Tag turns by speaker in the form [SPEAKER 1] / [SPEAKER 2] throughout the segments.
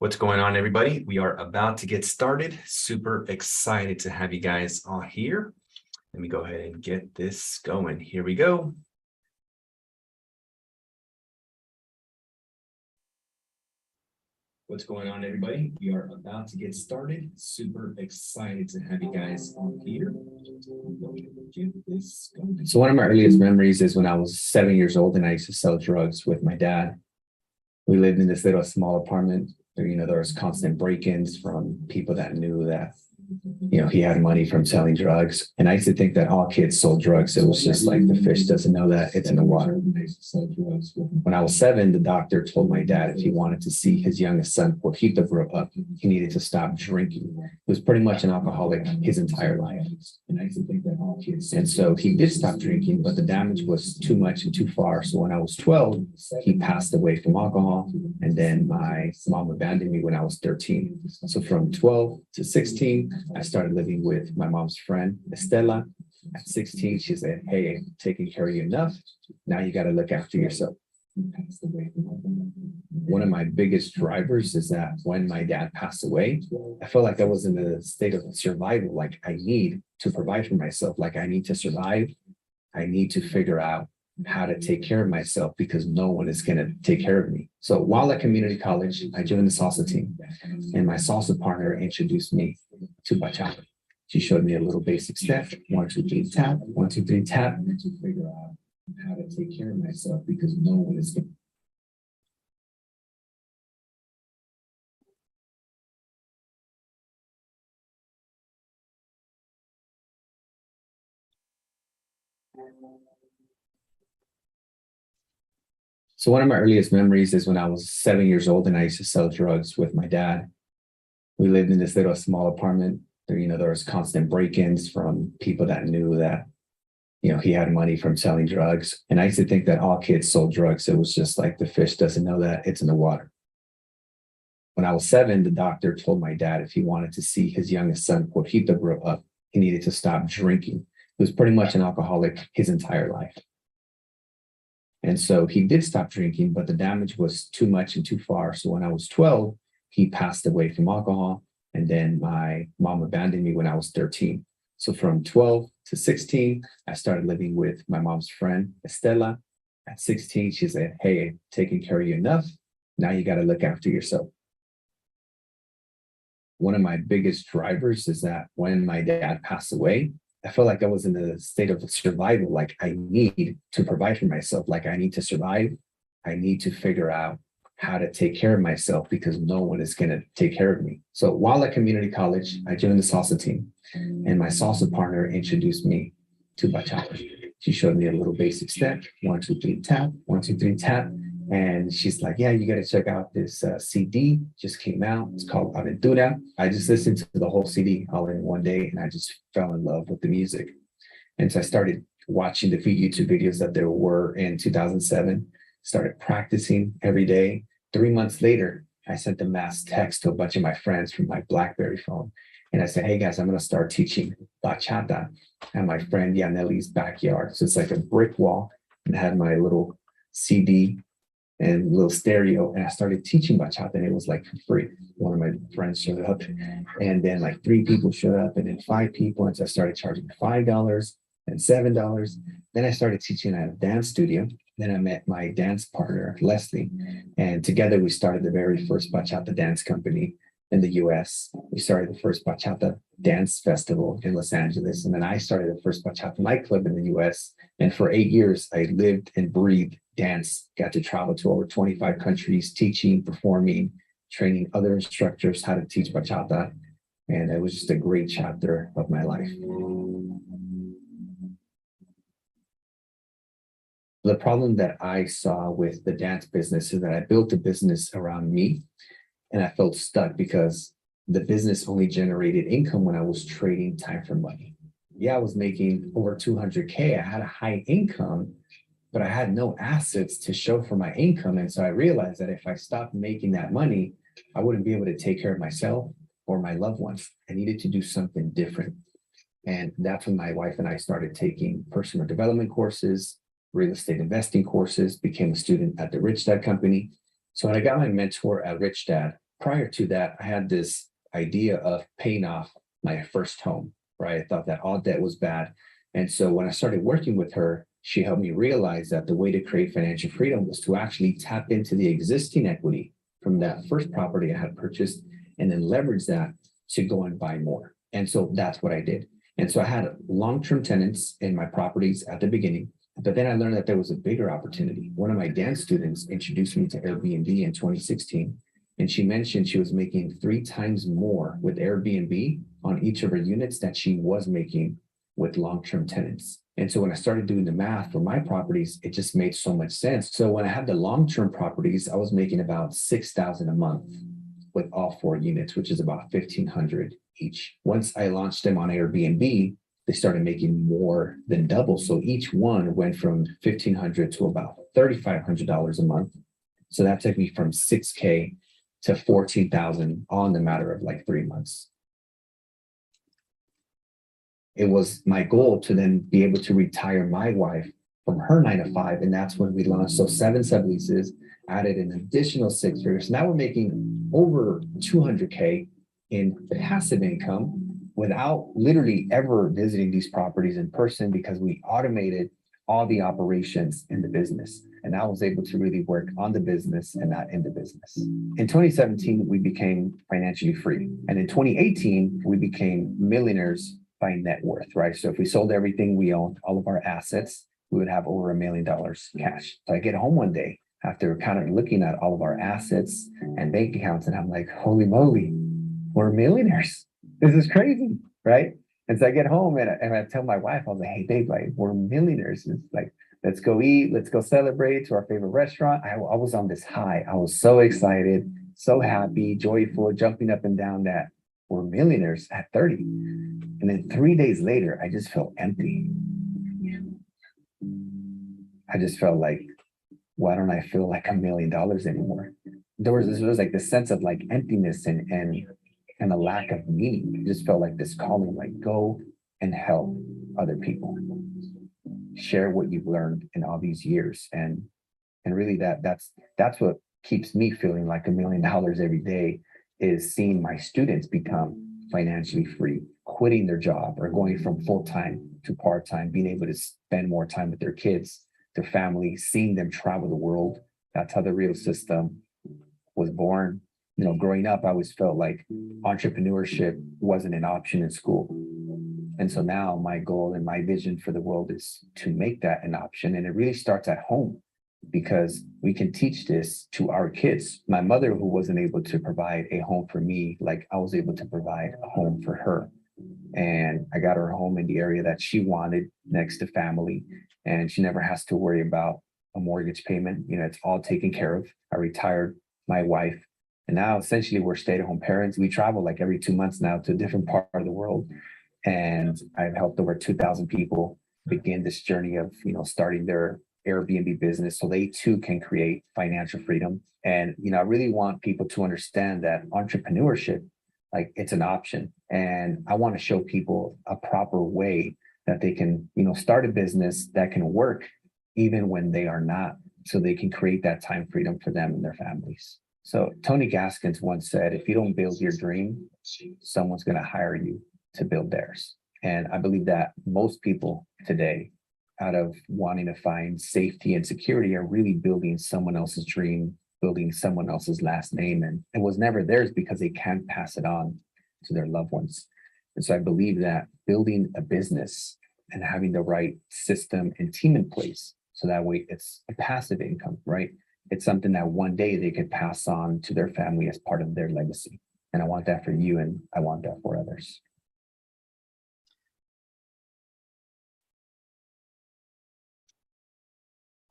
[SPEAKER 1] What's going on, everybody? We are about to get started. Super excited to have you guys all here. Let me go ahead and get this going. Here we go. What's going on, everybody? We are about to get started. Super excited to have you guys all here. Get this going. So one of my earliest memories is when I was 7 years old and I used to sell drugs with my dad. We lived in this little small apartment. There was constant break-ins from people that knew that, he had money from selling drugs. And I used to think that all kids sold drugs. It was just like the fish doesn't know that it's in the water. When I was 7, the doctor told my dad if he wanted to see his youngest son, Jorge, grow up, he needed to stop drinking. He was pretty much an alcoholic his entire life. And I used to think that all kids. And so he did stop drinking, but the damage was too much and too far. So when I was 12, he passed away from alcohol. And then my mom abandoned me when I was 13. So from 12 to 16, I started living with my mom's friend, Estela. At 16, she said, "Hey, I'm taking care of you enough. Now you got to look after yourself." One of my biggest drivers is that when my dad passed away, I felt like I was in a state of survival. Like I need to provide for myself. Like I need to survive. I need to figure out how to take care of myself because no one is going to take care of me. So while at community college, I joined the salsa team, and my salsa partner introduced me to bachata. She showed me a little basic step: 1, 2, 3, tap, 1, 2, 3, tap, and to figure out how to take care of myself because no one is going to. So one of my earliest memories is when I was 7 years old and I used to sell drugs with my dad. We lived in this little small apartment. There was constant break-ins from people that knew that, he had money from selling drugs. And I used to think that all kids sold drugs. It was just like the fish doesn't know that it's in the water. When I was 7, the doctor told my dad if he wanted to see his youngest son, Jorge, grow up, he needed to stop drinking. He was pretty much an alcoholic his entire life. And so he did stop drinking, but the damage was too much and too far. So when I was 12, he passed away from alcohol. And then my mom abandoned me when I was 13. So from 12 to 16, I started living with my mom's friend, Estela. At 16, she said, "Hey, I'm taking care of you enough. Now you got to look after yourself." One of my biggest drivers is that when my dad passed away, I felt like I was in a state of survival. Like I need to provide for myself. Like I need to survive. I need to figure out how to take care of myself because no one is going to take care of me. So while at community college, I joined the salsa team, and my salsa partner introduced me to bachata. She showed me a little basic step: 1, 2, 3, tap, 1, 2, 3, tap. And she's like, "Yeah, you got to check out this CD. Just came out. It's called Aventura." I just listened to the whole CD all in one day, and I just fell in love with the music. And so I started watching the YouTube videos that there were in 2007, started practicing every day. 3 months later, I sent a mass text to a bunch of my friends from my BlackBerry phone. And I said, "Hey guys, I'm going to start teaching bachata at my friend Yaneli's backyard." So it's like a brick wall, and I had my little CD and little stereo, and I started teaching bachata, and it was like for free. One of my friends showed up, and then like 3 people showed up, and then 5 people, and so I started charging $5 and $7. Then I started teaching at a dance studio. Then I met my dance partner, Leslie, and together we started the very first bachata dance company in the US. We started the first bachata dance festival in Los Angeles, and then I started the first bachata nightclub in the US. And for 8 years, I lived and breathed dance, got to travel to over 25 countries, teaching, performing, training other instructors how to teach bachata. And it was just a great chapter of my life. The problem that I saw with the dance business is that I built a business around me, and I felt stuck because the business only generated income when I was trading time for money. Yeah, I was making over 200K. I had a high income, but I had no assets to show for my income. And so I realized that if I stopped making that money, I wouldn't be able to take care of myself or my loved ones. I needed to do something different. And that's when my wife and I started taking personal development courses, real estate investing courses, became a student at the Rich Dad Company. So when I got my mentor at Rich Dad, prior to that, I had this idea of paying off my first home, right? I thought that all debt was bad. And so when I started working with her, she helped me realize that the way to create financial freedom was to actually tap into the existing equity from that first property I had purchased and then leverage that to go and buy more. And so that's what I did. And so I had long-term tenants in my properties at the beginning, but then I learned that there was a bigger opportunity. One of my dance students introduced me to Airbnb in 2016, and she mentioned she was making 3 times more with Airbnb on each of her units that she was making with long-term tenants. And so when I started doing the math for my properties, it just made so much sense. So when I had the long-term properties, I was making about $6,000 a month with all 4 units, which is about $1,500 each. Once I launched them on Airbnb, they started making more than double. So each one went from $1,500 to about $3,500 a month. So that took me from $6,000 to $14,000 all in the matter of like 3 months. It was my goal to then be able to retire my wife from her 9 to 5. And that's when we launched. So 7 subleases, added an additional 6 figures. Now we're making over $200K in passive income without literally ever visiting these properties in person, because we automated all the operations in the business. And I was able to really work on the business and not in the business. In 2017, we became financially free. And in 2018, we became millionaires by net worth, right? So if we sold everything we owned, all of our assets, we would have over $1 million cash. So I get home one day after kind of looking at all of our assets and bank accounts, and I'm like, holy moly, we're millionaires. This is crazy, right? And so I get home and I tell my wife, I was like, hey, babe, like, we're millionaires. It's like, let's go eat, let's go celebrate to our favorite restaurant. I was on this high. I was so excited, so happy, joyful, jumping up and down that we're millionaires at 30. And then 3 days later, I just felt empty. I just felt like, why don't I feel like $1 million anymore? There was like this sense of like emptiness and a lack of meaning. It just felt like this calling, like, go and help other people. Share what you've learned in all these years. And really that's what keeps me feeling like $1 million every day, is seeing my students become financially free, quitting their job or going from full-time to part-time, being able to spend more time with their kids, their family, seeing them travel the world. That's how the Real System was born. You know, growing up, I always felt like entrepreneurship wasn't an option in school. And so now my goal and my vision for the world is to make that an option. And it really starts at home, because we can teach this to our kids. My mother, who wasn't able to provide a home for me, like I was able to provide a home for her. And I got her a home in the area that she wanted, next to family. And she never has to worry about a mortgage payment. You know, it's all taken care of. I retired my wife. And now essentially we're stay-at-home parents. We travel like every 2 months now to a different part of the world. And I've helped over 2,000 people begin this journey of, you know, starting their Airbnb business so they too can create financial freedom. And, you know, I really want people to understand that entrepreneurship, like, it's an option. And I want to show people a proper way that they can, you know, start a business that can work even when they are not, so they can create that time freedom for them and their families. So Tony Gaskins once said, if you don't build your dream, someone's going to hire you to build theirs. And I believe that most people today, out of wanting to find safety and security, are really building someone else's dream, building someone else's last name. And it was never theirs because they can't pass it on to their loved ones. And so I believe that building a business and having the right system and team in place, so that way it's a passive income, right? It's something that one day they could pass on to their family as part of their legacy. And I want that for you, and I want that for others.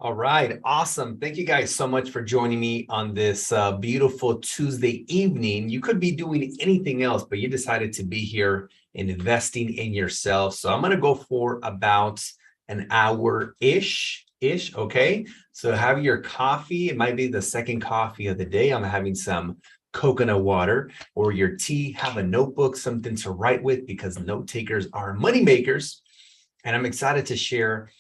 [SPEAKER 2] All right. Awesome. Thank you guys so much for joining me on this beautiful Tuesday evening. You could be doing anything else, but you decided to be here and investing in yourself. So I'm going to go for about an hour-ish. Okay. So have your coffee. It might be the second coffee of the day. I'm having some coconut water, or your tea. Have a notebook, something to write with, because note takers are money makers. And I'm excited to share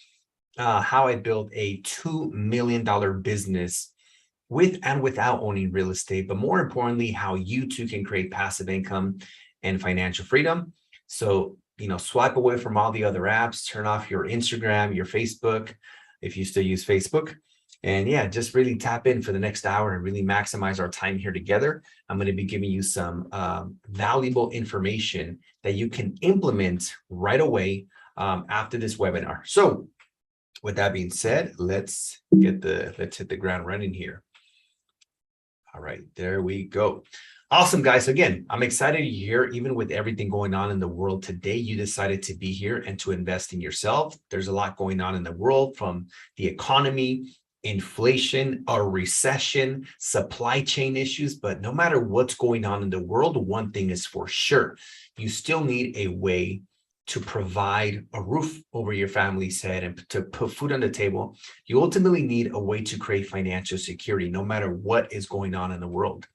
[SPEAKER 2] how I built a $2 million business with and without owning real estate, but more importantly, how you too can create passive income and financial freedom. So, swipe away from all the other apps, turn off your Instagram, your Facebook, if you still use Facebook. And yeah, just really tap in for the next hour and really maximize our time here together. I'm going to be giving you some valuable information that you can implement right away after this webinar. So with that being said, let's hit the ground running here. All right, there we go. Awesome, guys. Again, I'm excited you're here. Even with everything going on in the world today, you decided to be here and to invest in yourself. There's a lot going on in the world, from the economy, inflation, a recession, supply chain issues. But no matter what's going on in the world, one thing is for sure: you still need a way to provide a roof over your family's head and to put food on the table. You ultimately need a way to create financial security, no matter what is going on in the world.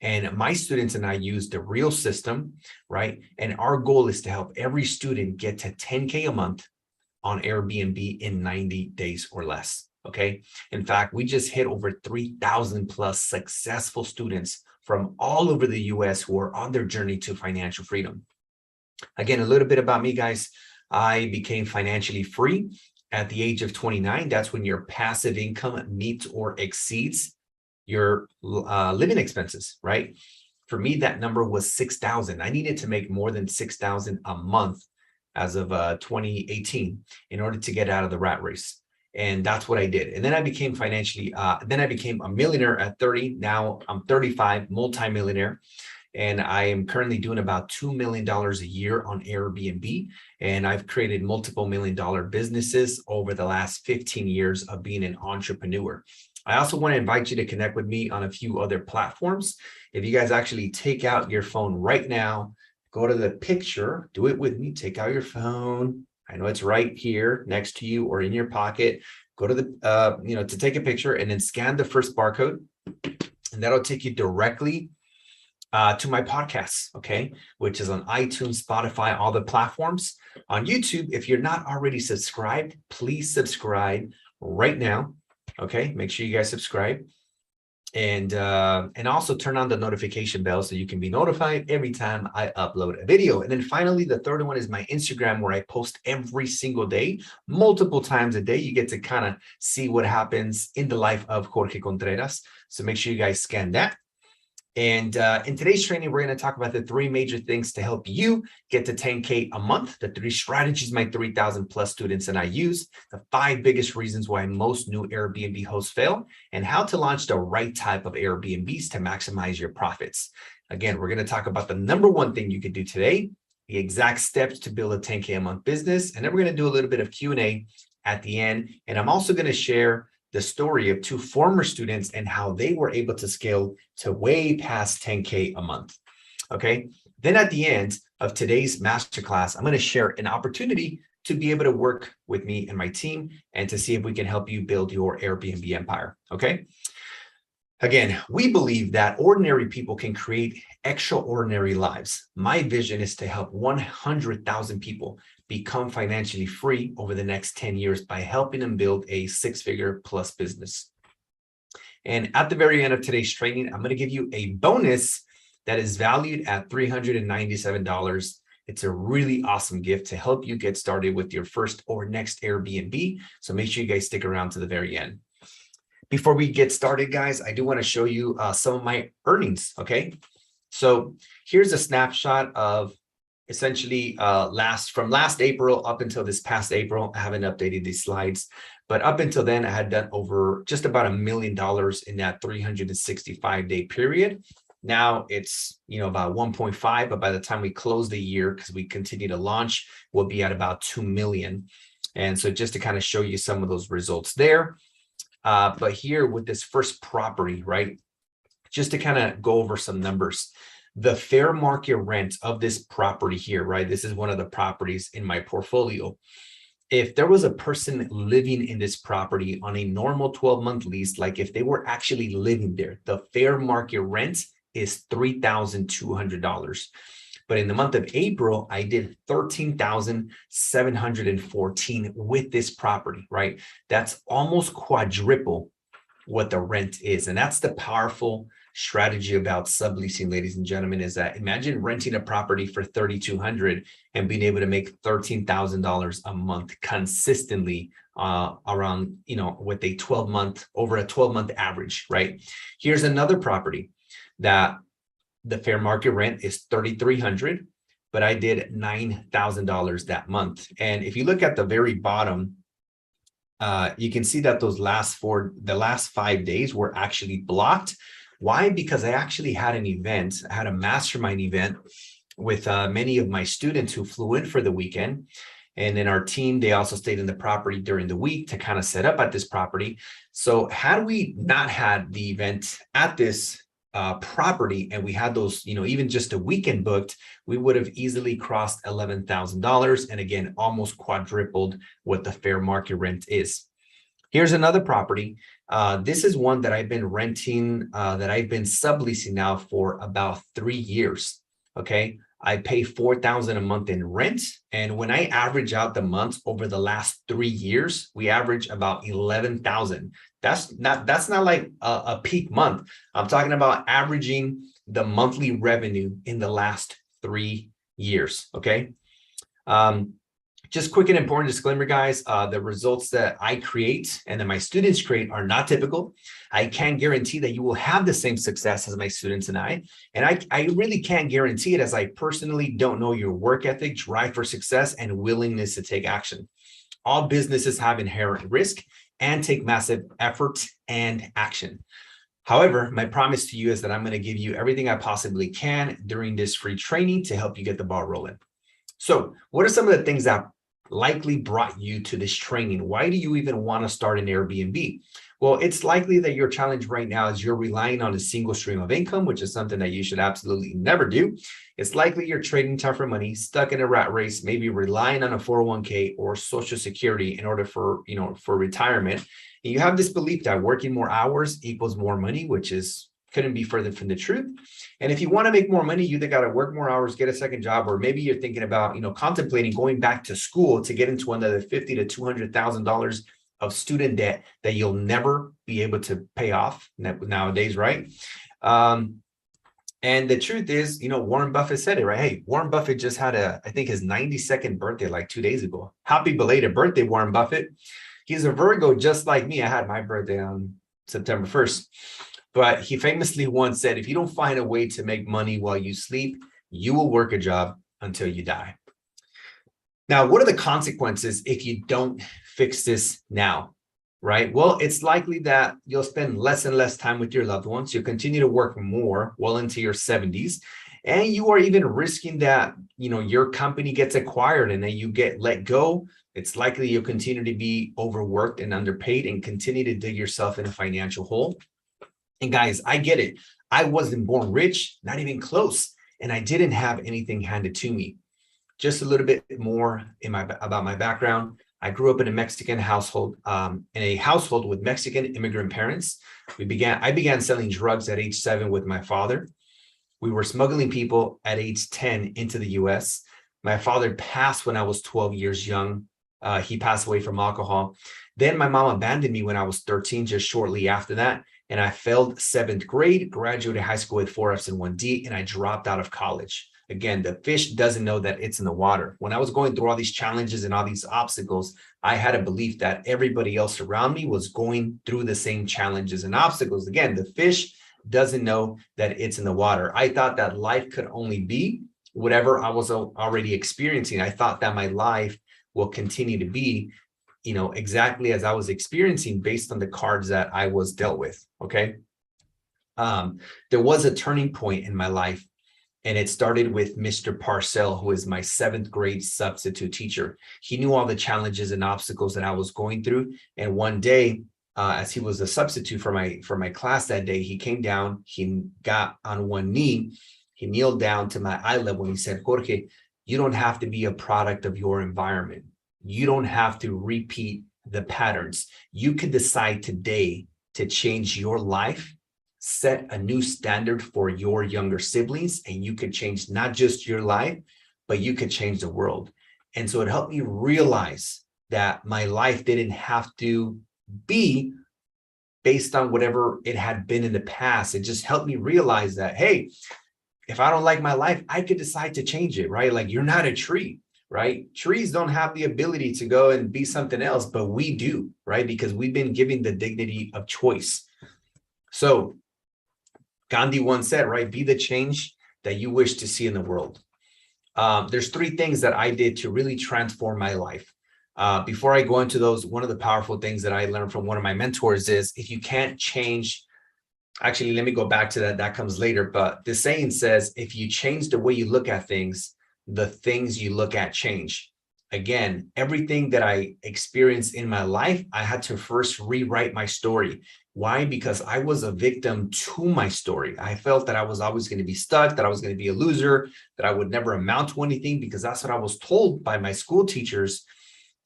[SPEAKER 2] And my students and I use the Real system, right? And our goal is to help every student get to 10K a month on Airbnb in 90 days or less. Okay. In fact, we just hit over 3,000 plus successful students from all over the US who are on their journey to financial freedom. Again, a little bit about me, guys. I became financially free at the age of 29. That's when your passive income meets or exceeds your living expenses, right? For me, that number was 6,000. I needed to make more than 6,000 a month as of 2018 in order to get out of the rat race. And that's what I did. And then I became a millionaire at 30. Now I'm 35, multimillionaire. And I am currently doing about $2 million a year on Airbnb. And I've created multiple $1 million businesses over the last 15 years of being an entrepreneur. I also want to invite you to connect with me on a few other platforms. If you guys actually take out your phone right now, go to the picture, do it with me, take out your phone. I know it's right here next to you or in your pocket. Go to the, to take a picture, and then scan the first barcode, and that'll take you directly to my podcast, okay, which is on iTunes, Spotify, all the platforms. On YouTube, if you're not already subscribed, please subscribe right now. Okay, make sure you guys subscribe, and also turn on the notification bell so you can be notified every time I upload a video. And then finally, the third one is my Instagram, where I post every single day, multiple times a day. You get to kind of see what happens in the life of Jorge Contreras. So make sure you guys scan that. And in today's training, we're going to talk about the 3 major things to help you get to 10K a month, the 3 strategies my 3,000 plus students and I use, the 5 biggest reasons why most new Airbnb hosts fail, and how to launch the right type of Airbnbs to maximize your profits. Again, we're going to talk about the number 1 thing you can do today, the exact steps to build a 10K a month business, and then we're going to do a little bit of Q&A at the end. And I'm also going to share the story of 2 former students and how they were able to scale to way past 10K a month. Okay. Then at the end of today's masterclass, I'm going to share an opportunity to be able to work with me and my team and to see if we can help you build your Airbnb empire. Okay. Again, we believe that ordinary people can create extraordinary lives. My vision is to help 100,000 people become financially free over the next 10 years by helping them build a 6-figure plus business. And at the very end of today's training, I'm going to give you a bonus that is valued at $397. It's a really awesome gift to help you get started with your first or next Airbnb. So make sure you guys stick around to the very end. Before we get started, guys, I do want to show you some of my earnings, okay? So here's a snapshot of essentially from last April up until this past April. I haven't updated these slides, but up until then, I had done over just about $1 million in that 365-day period. Now it's, about 1.5, but by the time we close the year, because we continue to launch, we'll be at about 2 million. And so just to kind of show you some of those results there. But here with this first property, right, just to kind of go over some numbers, the fair market rent of this property here, right, this is one of the properties in my portfolio. If there was a person living in this property on a normal 12-month lease, like if they were actually living there, the fair market rent is $3,200. But in the month of April, I did $13,714 with this property, right? That's almost quadruple what the rent is. And that's the powerful strategy about subleasing, ladies and gentlemen, is that imagine renting a property for $3,200 and being able to make $13,000 a month consistently around, with a 12-month, over a 12-month average, right? Here's another property that the fair market rent is $3,300, but I did $9,000 that month. And if you look at the very bottom, you can see that the last 5 days were actually blocked. Why? Because I actually had an event, I had a mastermind event with many of my students who flew in for the weekend. And in our team, they also stayed in the property during the week to kind of set up at this property. So had we not had the event at this property and we had those, even just a weekend booked, we would have easily crossed $11,000. And again, almost quadrupled what the fair market rent is. Here's another property. This is one that I've been renting, that I've been subleasing now for about 3 years. Okay. I pay $4,000 a month in rent. And when I average out the months over the last 3 years, we average about 11,000. That's not like a peak month. I'm talking about averaging the monthly revenue in the last 3 years. Okay. Just quick and important disclaimer, guys, the results that I create and that my students create are not typical. I can't guarantee that you will have the same success as my students and I really can't guarantee it, as I personally don't know your work ethic, drive for success, and willingness to take action. All businesses have inherent risk and take massive effort and action. However, my promise to you is that I'm going to give you everything I possibly can during this free training to help you get the ball rolling. So what are some of the things that likely brought you to this training? Why do you even want to start an Airbnb? Well, it's likely that your challenge right now is you're relying on a single stream of income, which is something that you should absolutely never do. It's likely you're trading time for money, stuck in a rat race, maybe relying on a 401k or Social Security in order for retirement. And you have this belief that working more hours equals more money, which couldn't be further from the truth. And if you want to make more money, you either got to work more hours, get a second job, or maybe you're thinking about, contemplating going back to school to get into another $50,000 to $200,000 of student debt that you'll never be able to pay off nowadays, right? And the truth is, Warren Buffett said it, right? Hey, Warren Buffett just had I think his 92nd birthday like 2 days ago. Happy belated birthday, Warren Buffett. He's a Virgo just like me. I had my birthday on September 1st. But he famously once said, if you don't find a way to make money while you sleep, you will work a job until you die. Now, what are the consequences if you don't fix this now, right? Well, it's likely that you'll spend less and less time with your loved ones. You'll continue to work more well into your 70s. And you are even risking that, your company gets acquired and then you get let go. It's likely you'll continue to be overworked and underpaid and continue to dig yourself in a financial hole. And guys, I get it. I wasn't born rich, not even close, and I didn't have anything handed to me. Just a little bit more about my background. I grew up in a Mexican household, in a household with Mexican immigrant parents. I began selling drugs at age 7 with my father. We were smuggling people at age 10 into the U.S. My father passed when I was 12 years young. He passed away from alcohol. Then my mom abandoned me when I was 13, just shortly after that. And I failed 7th grade, graduated high school with 4 Fs and 1 D, and I dropped out of college. Again, the fish doesn't know that it's in the water. When I was going through all these challenges and all these obstacles, I had a belief that everybody else around me was going through the same challenges and obstacles. Again, the fish doesn't know that it's in the water. I thought that life could only be whatever I was already experiencing. I thought that my life will continue to be exactly as I was experiencing based on the cards that I was dealt with. Okay. There was a turning point in my life, and it started with Mr. Parcell, who is my 7th grade substitute teacher. He knew all the challenges and obstacles that I was going through. And one day, as he was a substitute for my class that day, he came down, he got on one knee, he kneeled down to my eye level, and he said, Jorge, you don't have to be a product of your environment. You don't have to repeat the patterns. You could decide today to change your life, set a new standard for your younger siblings, and you could change not just your life, but you could change the world. And so it helped me realize that my life didn't have to be based on whatever it had been in the past. It just helped me realize that, hey, if I don't like my life, I could decide to change it, right? Like, you're not a tree, right? Trees don't have the ability to go and be something else, but we do, right? Because we've been given the dignity of choice. So Gandhi once said, right, be the change that you wish to see in the world. There's three things that I did to really transform my life. Before I go into those, one of the powerful things that I learned from one of my mentors is, if you can't change, actually, let me go back to that. That comes later. But the saying says, if you change the way you look at things, the things you look at change. Again, everything that I experienced in my life, I had to first rewrite my story. Why? Because I was a victim to my story. I felt that I was always going to be stuck, that I was going to be a loser, that I would never amount to anything, because that's what I was told by my school teachers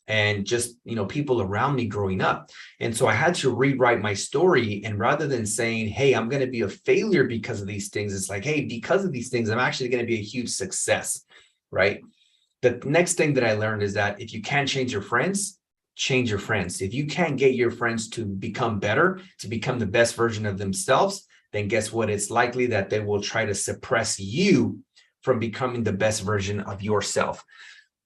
[SPEAKER 2] and just, people around me growing up. And so I had to rewrite my story. And rather than saying, hey, I'm going to be a failure because of these things, it's like, hey, because of these things, I'm actually going to be a huge success, right? The next thing that I learned is that if you can't change your friends, change your friends. If you can't get your friends to become better, to become the best version of themselves, then guess what? It's likely that they will try to suppress you from becoming the best version of yourself.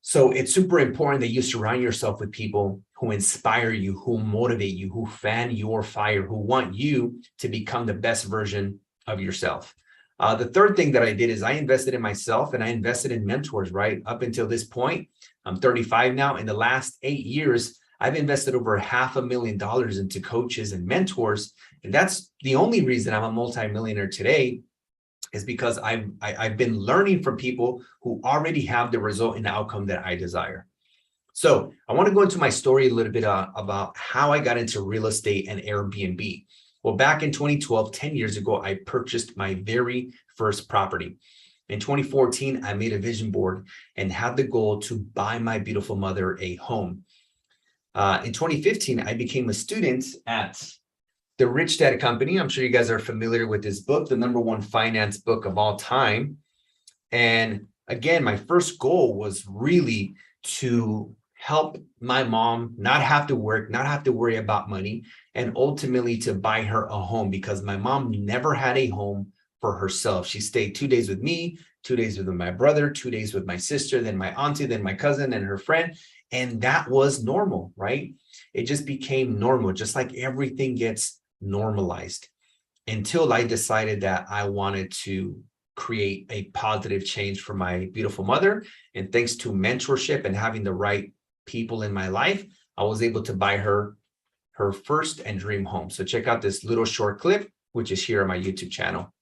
[SPEAKER 2] So it's super important that you surround yourself with people who inspire you, who motivate you, who fan your fire, who want you to become the best version of yourself. The third thing that I did is I invested in myself, and I invested in mentors, right? Up until this point, I'm 35 now. In the last 8 years, I've invested over $500,000 into coaches and mentors. And that's the only reason I'm a multimillionaire today, is because I've been learning from people who already have the result and outcome that I desire. So I want to go into my story a little bit about how I got into real estate and Airbnb. Well, back in 2012, 10 years ago, I purchased my very first property. In 2014, I made a vision board and had the goal to buy my beautiful mother a home. In 2015, I became a student at the Rich Dad Company. I'm sure you guys are familiar with this book, the #1 finance book of all time. And again, my first goal was really to help my mom not have to work, not have to worry about money, and ultimately to buy her a home, because my mom never had a home for herself. She stayed 2 days with me, 2 days with my brother, 2 days with my sister, then my auntie, then my cousin and her friend. And that was normal, right? It just became normal, just like everything gets normalized, until I decided that I wanted to create a positive change for my beautiful mother. And thanks to mentorship and having the right people in my life, I was able to buy her first and dream home. So check out this little short clip, which is here on my YouTube channel.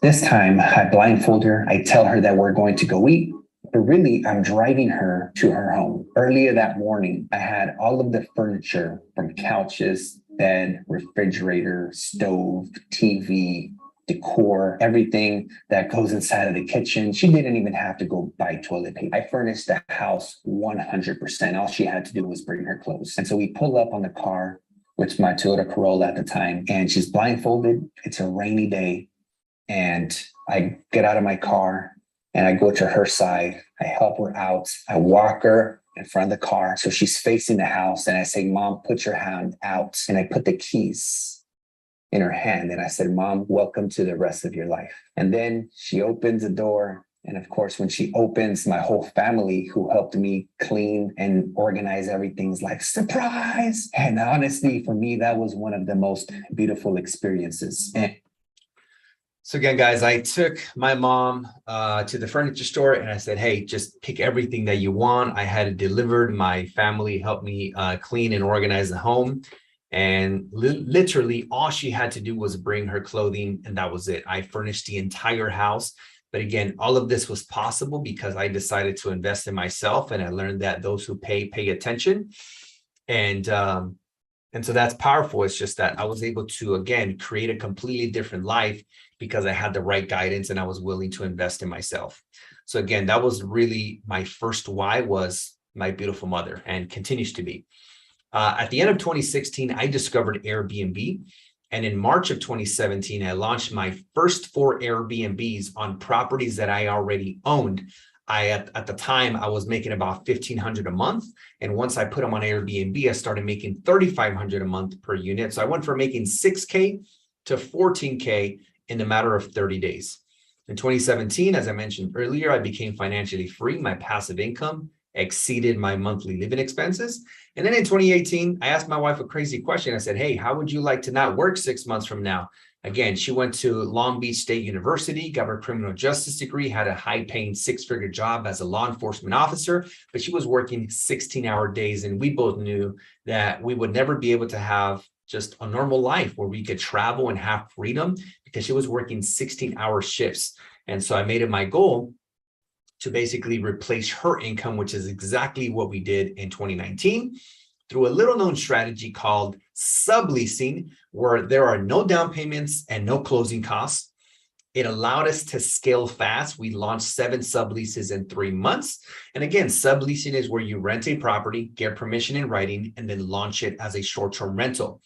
[SPEAKER 1] This time I blindfold her. I tell her that we're going to go eat, but really I'm driving her to her home. Earlier that morning, I had all of the furniture, from couches, bed, refrigerator, stove, TV, decor, everything that goes inside of the kitchen. She didn't even have to go buy toilet paper. I furnished the house 100%. All she had to do was bring her clothes. And so we pull up on the car, which is my Toyota Corolla at the time, and she's blindfolded. It's a rainy day. And I get out of my car and I go to her side. I help her out. I walk her in front of the car so she's facing the house. And I say, Mom, put your hand out. And I put the keys in her hand. And I said, Mom, welcome to the rest of your life. And then she opens the door. And of course, when she opens, my whole family who helped me clean and organize everything's like, surprise. And honestly, for me, that was one of the most beautiful experiences.
[SPEAKER 2] So again, guys, I took my mom to the furniture store and I said, hey, just pick everything that you want. I had it delivered. My family helped me clean and organize the home. And literally all she had to do was bring her clothing, and that was it. I furnished the entire house. But again, all of this was possible because I decided to invest in myself, and I learned that those who pay attention. And so that's powerful. It's just that I was able to, again, create a completely different life because I had the right guidance and I was willing to invest in myself. So again, that was really my first why, was my beautiful mother, and continues to be. At the end of 2016, I discovered Airbnb. And in March of 2017, I launched my first 4 Airbnbs on properties that I already owned. At the time, I was making about $1,500 a month. And once I put them on Airbnb, I started making $3,500 a month per unit. So I went from making $6K to $14K in a matter of 30 days. In 2017, as I mentioned earlier, I became financially free. My passive income exceeded my monthly living expenses. And then in 2018, I asked my wife a crazy question. I said, hey, how would you like to not work 6 months from now? Again, she went to Long Beach State University, got her criminal justice degree, had a high-paying six-figure job as a law enforcement officer, but she was working 16-hour days. And we both knew that we would never be able to have just a normal life where we could travel and have freedom because she was working 16-hour shifts. And so I made it my goal to basically replace her income, which is exactly what we did in 2019 through a little known strategy called subleasing, where there are no down payments and no closing costs. It allowed us to scale fast. We launched 7 subleases in 3 months. And again, subleasing is where you rent a property, get permission in writing, and then launch it as a short-term rental.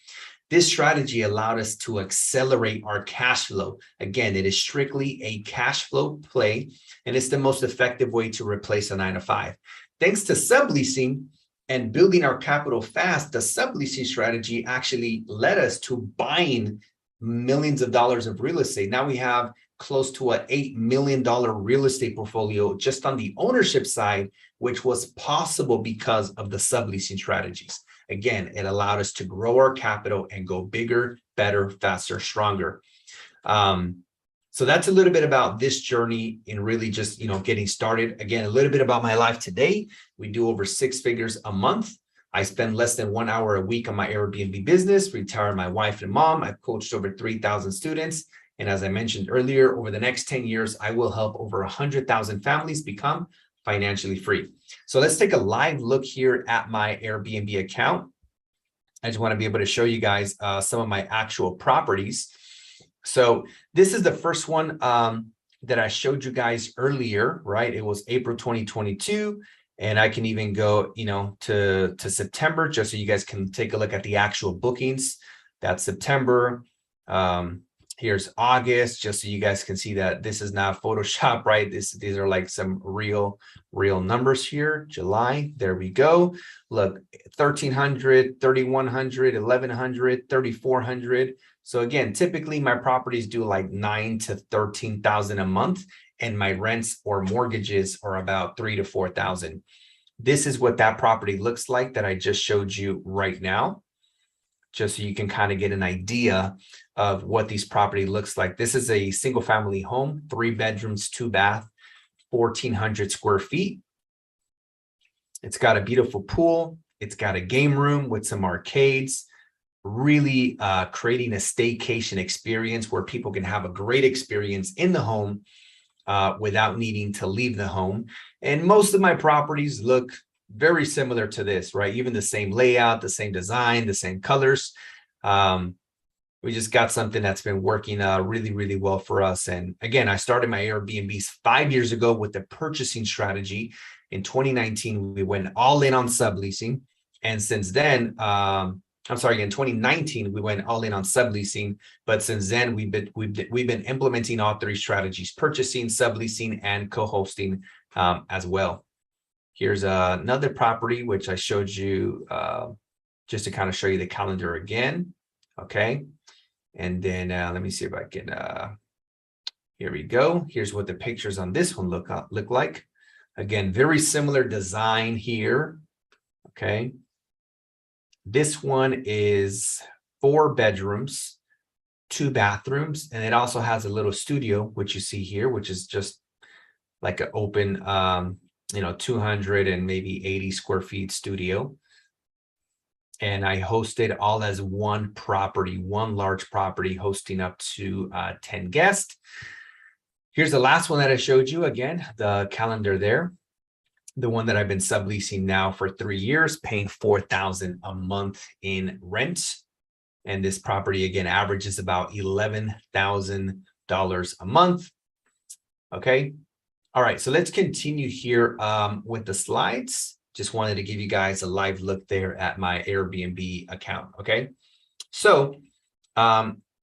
[SPEAKER 2] This strategy allowed us to accelerate our cash flow. Again, it is strictly a cash flow play, and it's the most effective way to replace a 9-to-5. Thanks to subleasing and building our capital fast, the subleasing strategy actually led us to buying millions of dollars of real estate. Now we have close to an $8 million real estate portfolio just on the ownership side, which was possible because of the subleasing strategies. Again, it allowed us to grow our capital and go bigger, better, faster, stronger. So that's a little bit about this journey in really just, getting started. Again, a little bit about my life today. We do over 6 figures a month. I spend less than 1 hour a week on my Airbnb business, retire my wife and mom. I've coached over 3,000 students. And as I mentioned earlier, over the next 10 years, I will help over 100,000 families become financially free. So let's take a live look here at my Airbnb account. I just want to be able to show you guys some of my actual properties. So this is the first one that I showed you guys earlier, right? It was April 2022. And I can even go, to September, just so you guys can take a look at the actual bookings. That's September. Here's August, just so you guys can see that this is not Photoshop, right? These are like some real numbers here. July, there we go. Look, 1,300, 3,100, 1,100, 3,400. So again, typically my properties do like 9,000 to 13,000 a month, and my rents or mortgages are about 3,000 to 4,000. This is what that property looks like that I just showed you right now, just so you can kind of get an idea of what these property looks like. This is a single family home, 3 bedrooms, 2 bath, 1,400 square feet. It's got a beautiful pool. It's got a game room with some arcades, really creating a staycation experience where people can have a great experience in the home without needing to leave the home. And most of my properties look very similar to this, right? Even the same layout, the same design, the same colors. We just got something that's been working really, really well for us. And again, I started my Airbnbs 5 years ago with the purchasing strategy. In 2019, we went all in on subleasing. And since then, in 2019, we went all in on subleasing. But since then, we've been implementing all 3 strategies: purchasing, subleasing, and co-hosting as well. Here's another property, which I showed you just to kind of show you the calendar again. Okay. And then let me see if I can, here we go. Here's what the pictures on this one look like. Again, very similar design here. Okay. This one is 4 bedrooms, 2 bathrooms, and it also has a little studio, which you see here, which is just like an open, 200 and maybe 80 square feet studio. And I hosted all as one property, one large property, hosting up to 10 guests. Here's the last one that I showed you. Again, the calendar there. The one that I've been subleasing now for 3 years, paying $4,000 a month in rent. And this property, again, averages about $11,000 a month. Okay. All right. So let's continue here with the slides. Just wanted to give you guys a live look there at my Airbnb account. Okay. So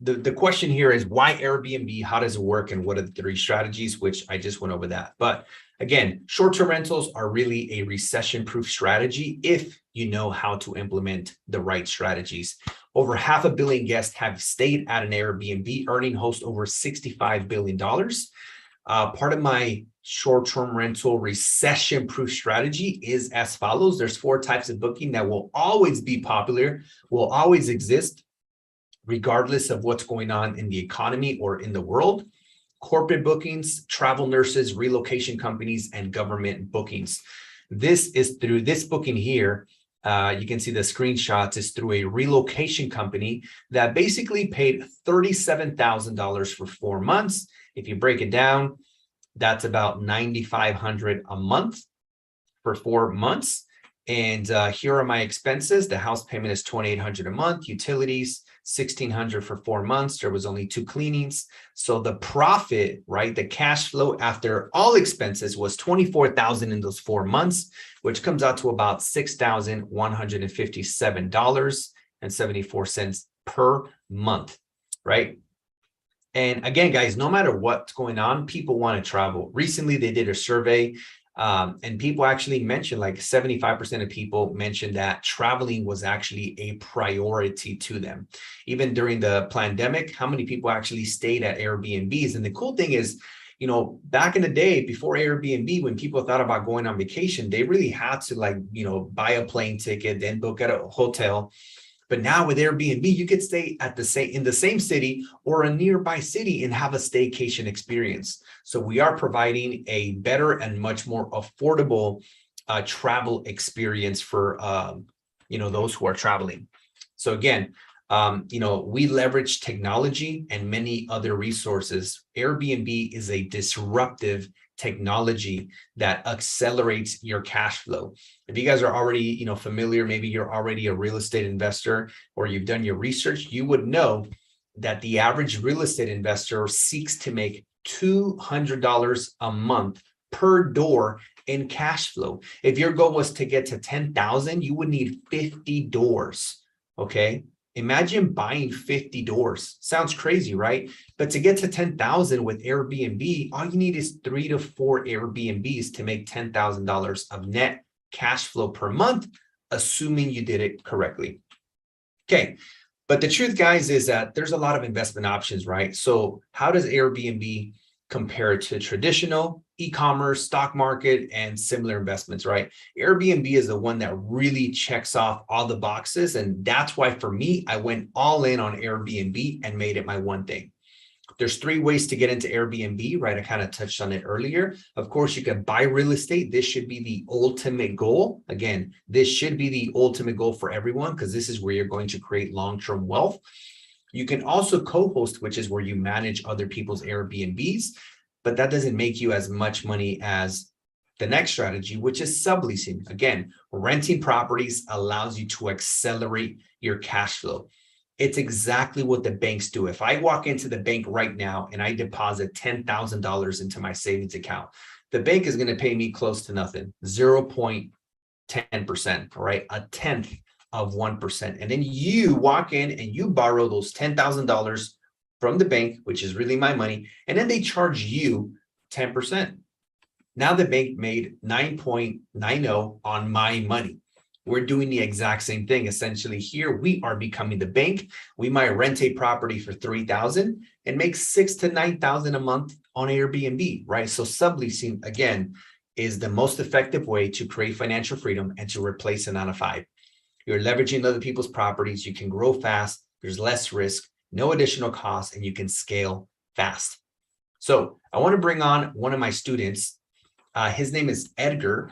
[SPEAKER 2] the question here is why Airbnb? How does it work? And what are the three strategies? Which I just went over that. But again, short-term rentals are really a recession-proof strategy if you know how to implement the right strategies. Over 500 million guests have stayed at an Airbnb, earning host over $65 billion. Part of my short-term rental recession-proof strategy is as follows. There's 4 types of booking that will always be popular, will always exist, regardless of what's going on in the economy or in the world: corporate bookings, travel nurses, relocation companies, and government bookings. This is through this booking here. You can see the screenshots is through a relocation company that basically paid $37,000 for 4 months. If you break it down, that's about $9,500 a month for 4 months. And here are my expenses. The house payment is $2,800 a month, utilities $1,600 for 4 months. There was only 2 cleanings. So the profit, right, the cash flow after all expenses was $24,000 in those 4 months, which comes out to about $6,157.74 per month, right? And again, guys, no matter what's going on, people want to travel. Recently, they did a survey. And people actually mentioned, like 75% of people mentioned that traveling was actually a priority to them. Even during the pandemic, how many people actually stayed at Airbnbs? And the cool thing is, you know, back in the day before Airbnb, when people thought about going on vacation, they really had to, like, you know, buy a plane ticket, then book at a hotel. But now with Airbnb, you could stay at in the same city or a nearby city and have a staycation experience. So we are providing a better and much more affordable travel experience for you know, those who are traveling. So again, you know, we leverage technology and many other resources. Airbnb is a disruptive technology that accelerates your cash flow. If you guys are already, you know, familiar, maybe you're already a real estate investor or you've done your research, you would know that the average real estate investor seeks to make $200 a month per door in cash flow. If your goal was to get to 10,000, you would need 50 doors. Okay. Imagine buying 50 doors. Sounds crazy, right? But to get to 10,000 with Airbnb, all you need is 3 to 4 Airbnbs to make $10,000 of net cash flow per month, assuming you did it correctly. Okay. But the truth, guys, is that there's a lot of investment options, right? So how does Airbnb compare to traditional e-commerce, stock market, and similar investments, right? Airbnb is the one that really checks off all the boxes. And that's why, for me, I went all in on Airbnb and made it my one thing. There's 3 ways to get into Airbnb, right? I kind of touched on it earlier. Of course, you can buy real estate. This should be the ultimate goal. Again, this should be the ultimate goal for everyone, because this is where you're going to create long-term wealth. You can also co-host, which is where you manage other people's Airbnbs, but that doesn't make you as much money as the next strategy, which is subleasing. Again, renting properties allows you to accelerate your cash flow. It's exactly what the banks do. If I walk into the bank right now and I deposit $10,000 into my savings account, the bank is going to pay me close to nothing, 0.10%, right? A tenth of 1%. And then you walk in and you borrow those $10,000 from the bank, which is really my money, and then they charge you 10%. Now the bank made 9.90 on my money. We're doing the exact same thing. Essentially, here we are becoming the bank. We might rent a property for $3,000 and make $6,000 to $9,000 a month on Airbnb, right? So subleasing, again, is the most effective way to create financial freedom and to replace a 9-to-5. You're leveraging other people's properties. You can grow fast. There's less risk, no additional costs, and you can scale fast. So I want to bring on one of my students. His name is Edgar.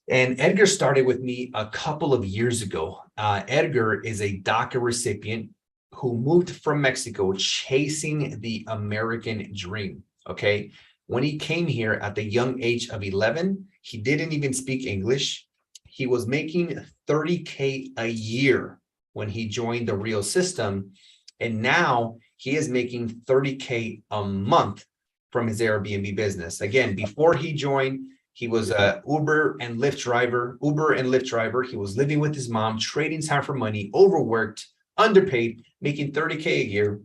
[SPEAKER 2] And Edgar started with me a couple of years ago. Edgar is a DACA recipient who moved from Mexico chasing the American dream. Okay. When he came here at the young age of 11, he didn't even speak English. He was making $30K a year when he joined the Real system. And now he is making $30K a month from his Airbnb business. Again, before he joined, he was a Uber and Lyft driver. He was living with his mom, trading time for money, overworked, underpaid, making $30K a year.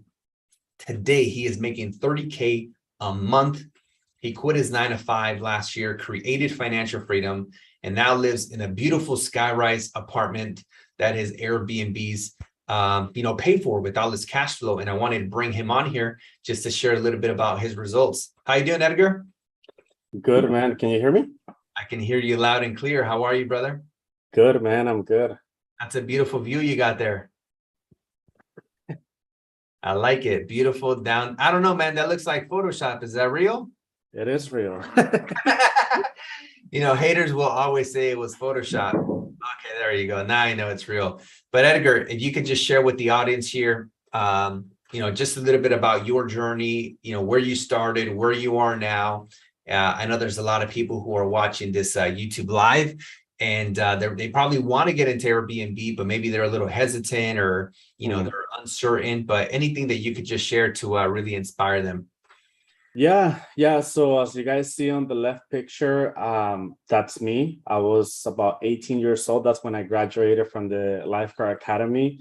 [SPEAKER 2] Today, he is making $30K a month. He quit his 9 to 5 last year, created financial freedom, and now lives in a beautiful skyrise apartment that his Airbnbs, pay for with all his cash flow. And I wanted to bring him on here just to share a little bit about his results. How you doing, Edgar?
[SPEAKER 3] Good, man. Can you hear me?
[SPEAKER 2] I can hear you loud and clear. How are you, brother?
[SPEAKER 3] Good, man. I'm good.
[SPEAKER 2] That's a beautiful view you got there. I like it. Beautiful down. I don't know, man. That looks like Photoshop. Is that real?
[SPEAKER 3] It is real.
[SPEAKER 2] Haters will always say it was Photoshop. Okay, there you go. Now I know it's real. But Edgar, if you could just share with the audience here, just a little bit about your journey, where you started, where you are now. I know there's a lot of people who are watching this YouTube live, and they probably want to get into Airbnb, but maybe they're a little hesitant or, they're uncertain. But anything that you could just share to really inspire them.
[SPEAKER 3] Yeah. So as you guys see on the left picture, that's me. I was about 18 years old. That's when I graduated from the Lifeguard Academy.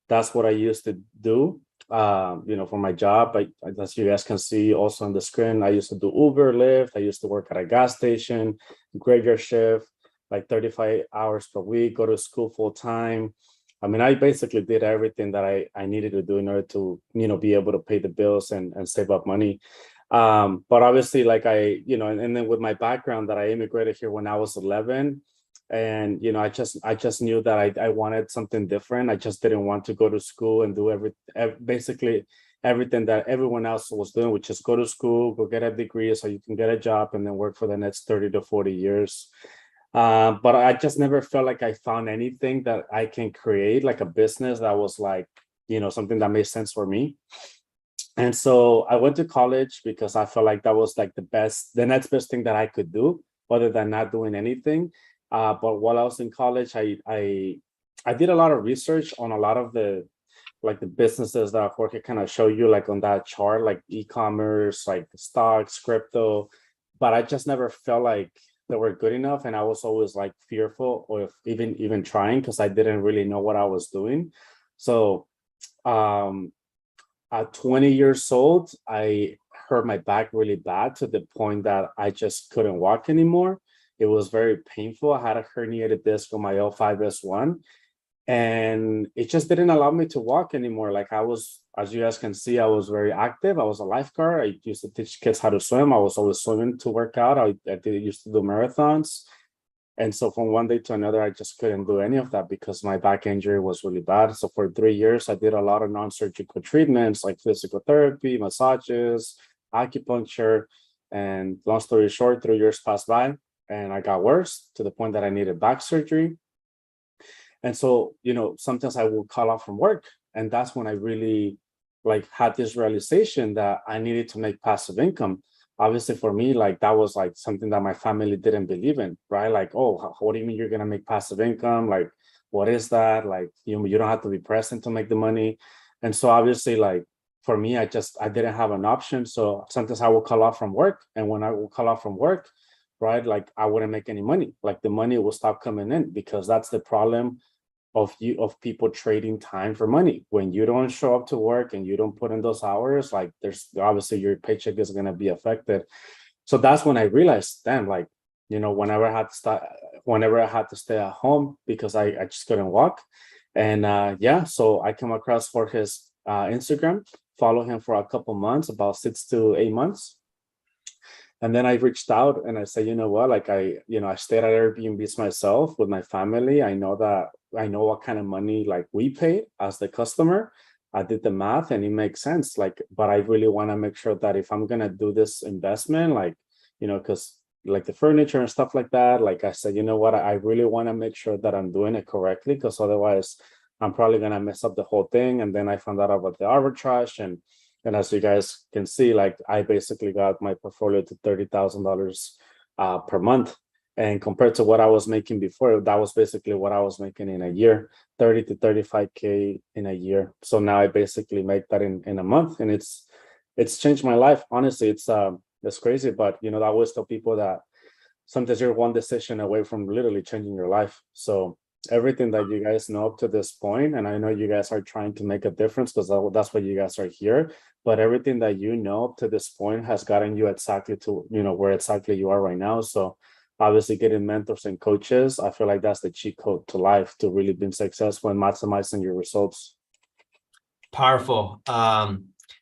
[SPEAKER 3] That's what I used to do, for my job. As you guys can see also on the screen, I used to do Uber, Lyft. I used to work at a gas station, graveyard shift, like 35 hours per week, go to school full time. I mean, I basically did everything that I needed to do in order to, be able to pay the bills and save up money. But obviously, and then with my background that I immigrated here when I was 11, and I just knew that I wanted something different. I just didn't want to go to school and do basically everything that everyone else was doing, which is go to school, go get a degree so you can get a job and then work for the next 30 to 40 years. But I just never felt like I found anything that I can create, like a business that was like, something that made sense for me. And so I went to college because I felt like that was like the next best thing that I could do other than not doing anything. But while I was in college, I did a lot of research on a lot of the businesses that Jorge kind of show you, like on that chart, like e-commerce, like stocks, crypto. But I just never felt like they were good enough. And I was always like fearful of even trying because I didn't really know what I was doing. So at 20 years old, I hurt my back really bad to the point that I just couldn't walk anymore. It was very painful. I had a herniated disc on my L5S1, and it just didn't allow me to walk anymore. Like I was, as you guys can see, I was very active. I was a lifeguard. I used to teach kids how to swim. I was always swimming to work out. I used to do marathons. And so from one day to another, I just couldn't do any of that because my back injury was really bad. So for 3 years, I did a lot of non-surgical treatments like physical therapy, massages, acupuncture. And long story short, 3 years passed by and I got worse to the point that I needed back surgery. And so, sometimes I will call off from work. And that's when I really had this realization that I needed to make passive income. Obviously for me, that was something that my family didn't believe in, right? Like, oh, what do you mean you're going to make passive income? Like, what is that? You don't have to be present to make the money. And so obviously for me, I didn't have an option. So sometimes I will call off from work. And when I will call off from work, right, I wouldn't make any money. The money will stop coming in because that's the problem of people trading time for money. When you don't show up to work and you don't put in those hours, there's obviously your paycheck is going to be affected. So that's when I realized, damn, whenever I had to stay at home because I just couldn't walk. And so I came across Jorge's Instagram, follow him for a couple months, about 6 to 8 months. And then I reached out and I said, you know what, I stayed at Airbnbs myself with my family. I know what kind of money we paid as the customer. I did the math and it makes sense. But I really want to make sure that if I'm going to do this investment, because the furniture and stuff like that, I said, you know what, I really want to make sure that I'm doing it correctly because otherwise I'm probably going to mess up the whole thing. And then I found out about the arbitrage and as you guys can see, I basically got my portfolio to $30,000 per month. And compared to what I was making before, that was basically what I was making in a year, 30 to 35K in a year. So now I basically make that in a month. And it's changed my life. Honestly, it's crazy. But, I always tell people that sometimes you're one decision away from literally changing your life. So everything that you guys know up to this point, and I know you guys are trying to make a difference because that's why you guys are here. But everything that you know up to this point has gotten you exactly to, where exactly you are right now. So obviously getting mentors and coaches, I feel like that's the cheat code to life to really being successful and maximizing your results.
[SPEAKER 2] Powerful.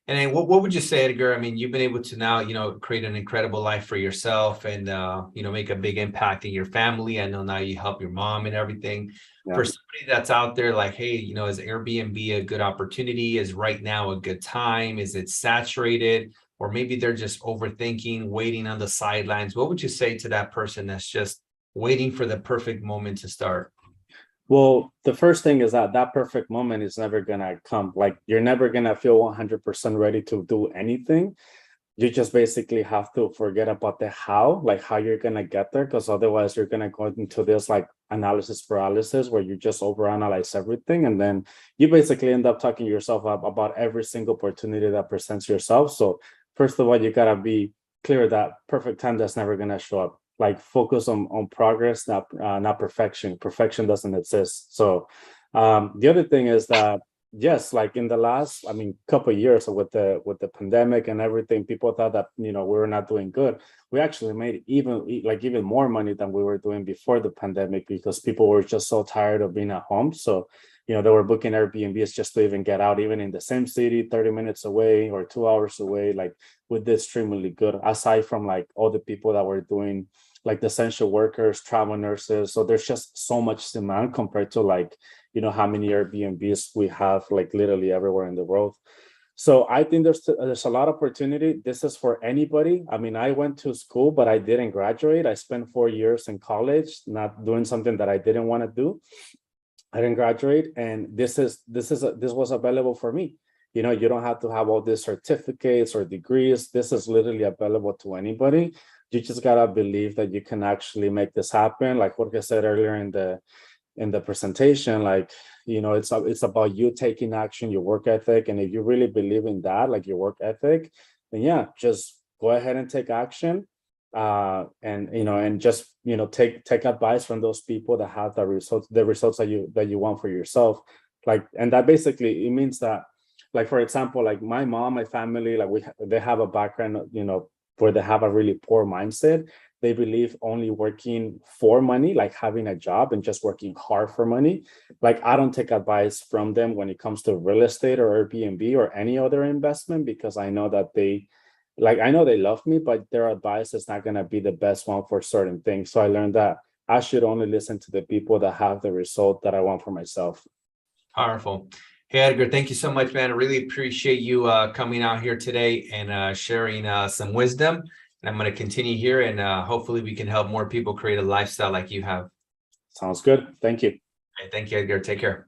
[SPEAKER 2] And then what would you say, Edgar? I mean, you've been able to now, create an incredible life for yourself and, make a big impact in your family. I know now you help your mom and everything.
[SPEAKER 3] Yeah.
[SPEAKER 2] For somebody that's out there like, hey, is Airbnb a good opportunity? Is right now a good time? Is it saturated? Or maybe they're just overthinking, waiting on the sidelines. What would you say to that person that's just waiting for the perfect moment to start?
[SPEAKER 3] Well, the first thing is that perfect moment is never going to come. Like, you're never going to feel 100% ready to do anything. You just basically have to forget about the how, like how you're going to get there, because otherwise you're going to go into this like analysis paralysis where you just overanalyze everything. And then you basically end up talking yourself up about every single opportunity that presents yourself. So first of all, you got to be clear that perfect time that's never going to show up. Like, focus on progress, not perfection. Perfection doesn't exist. So the other thing is that, yes, like in the last, couple of years with the pandemic and everything, people thought that, we were not doing good. We actually made even more money than we were doing before the pandemic, because people were just so tired of being at home. So, they were booking Airbnbs just to even get out, even in the same city, 30 minutes away or 2 hours away. Like, we did extremely good, aside from like all the people that were doing like the essential workers, travel nurses. So there's just so much demand compared to like, how many Airbnbs we have like literally everywhere in the world. So I think there's a lot of opportunity. This is for anybody. I went to school, but I didn't graduate. I spent 4 years in college, not doing something that I didn't want to do. I didn't graduate, and this was available for me. You don't have to have all these certificates or degrees. This is literally available to anybody. You just gotta believe that you can actually make this happen. Like Jorge said earlier in the presentation, like, it's about you taking action, your work ethic. And if you really believe in that, like your work ethic, then yeah, just go ahead and take action. And just, take advice from those people that have the results that you want for yourself. Like, and that basically, it means that, like, for example, like my mom, my family, like they have a background, where they have a really poor mindset. They believe only working for money, like having a job and just working hard for money. Like, I don't take advice from them when it comes to real estate or Airbnb or any other investment, because I know that I know they love me, but their advice is not going to be the best one for certain things. So I learned that I should only listen to the people that have the result that I want for myself.
[SPEAKER 2] Powerful. Hey, Edgar, thank you so much, man. I really appreciate you coming out here today and sharing some wisdom. And I'm going to continue here, and hopefully we can help more people create a lifestyle like you have.
[SPEAKER 3] Sounds good. Thank you.
[SPEAKER 2] Hey, thank you, Edgar. Take care.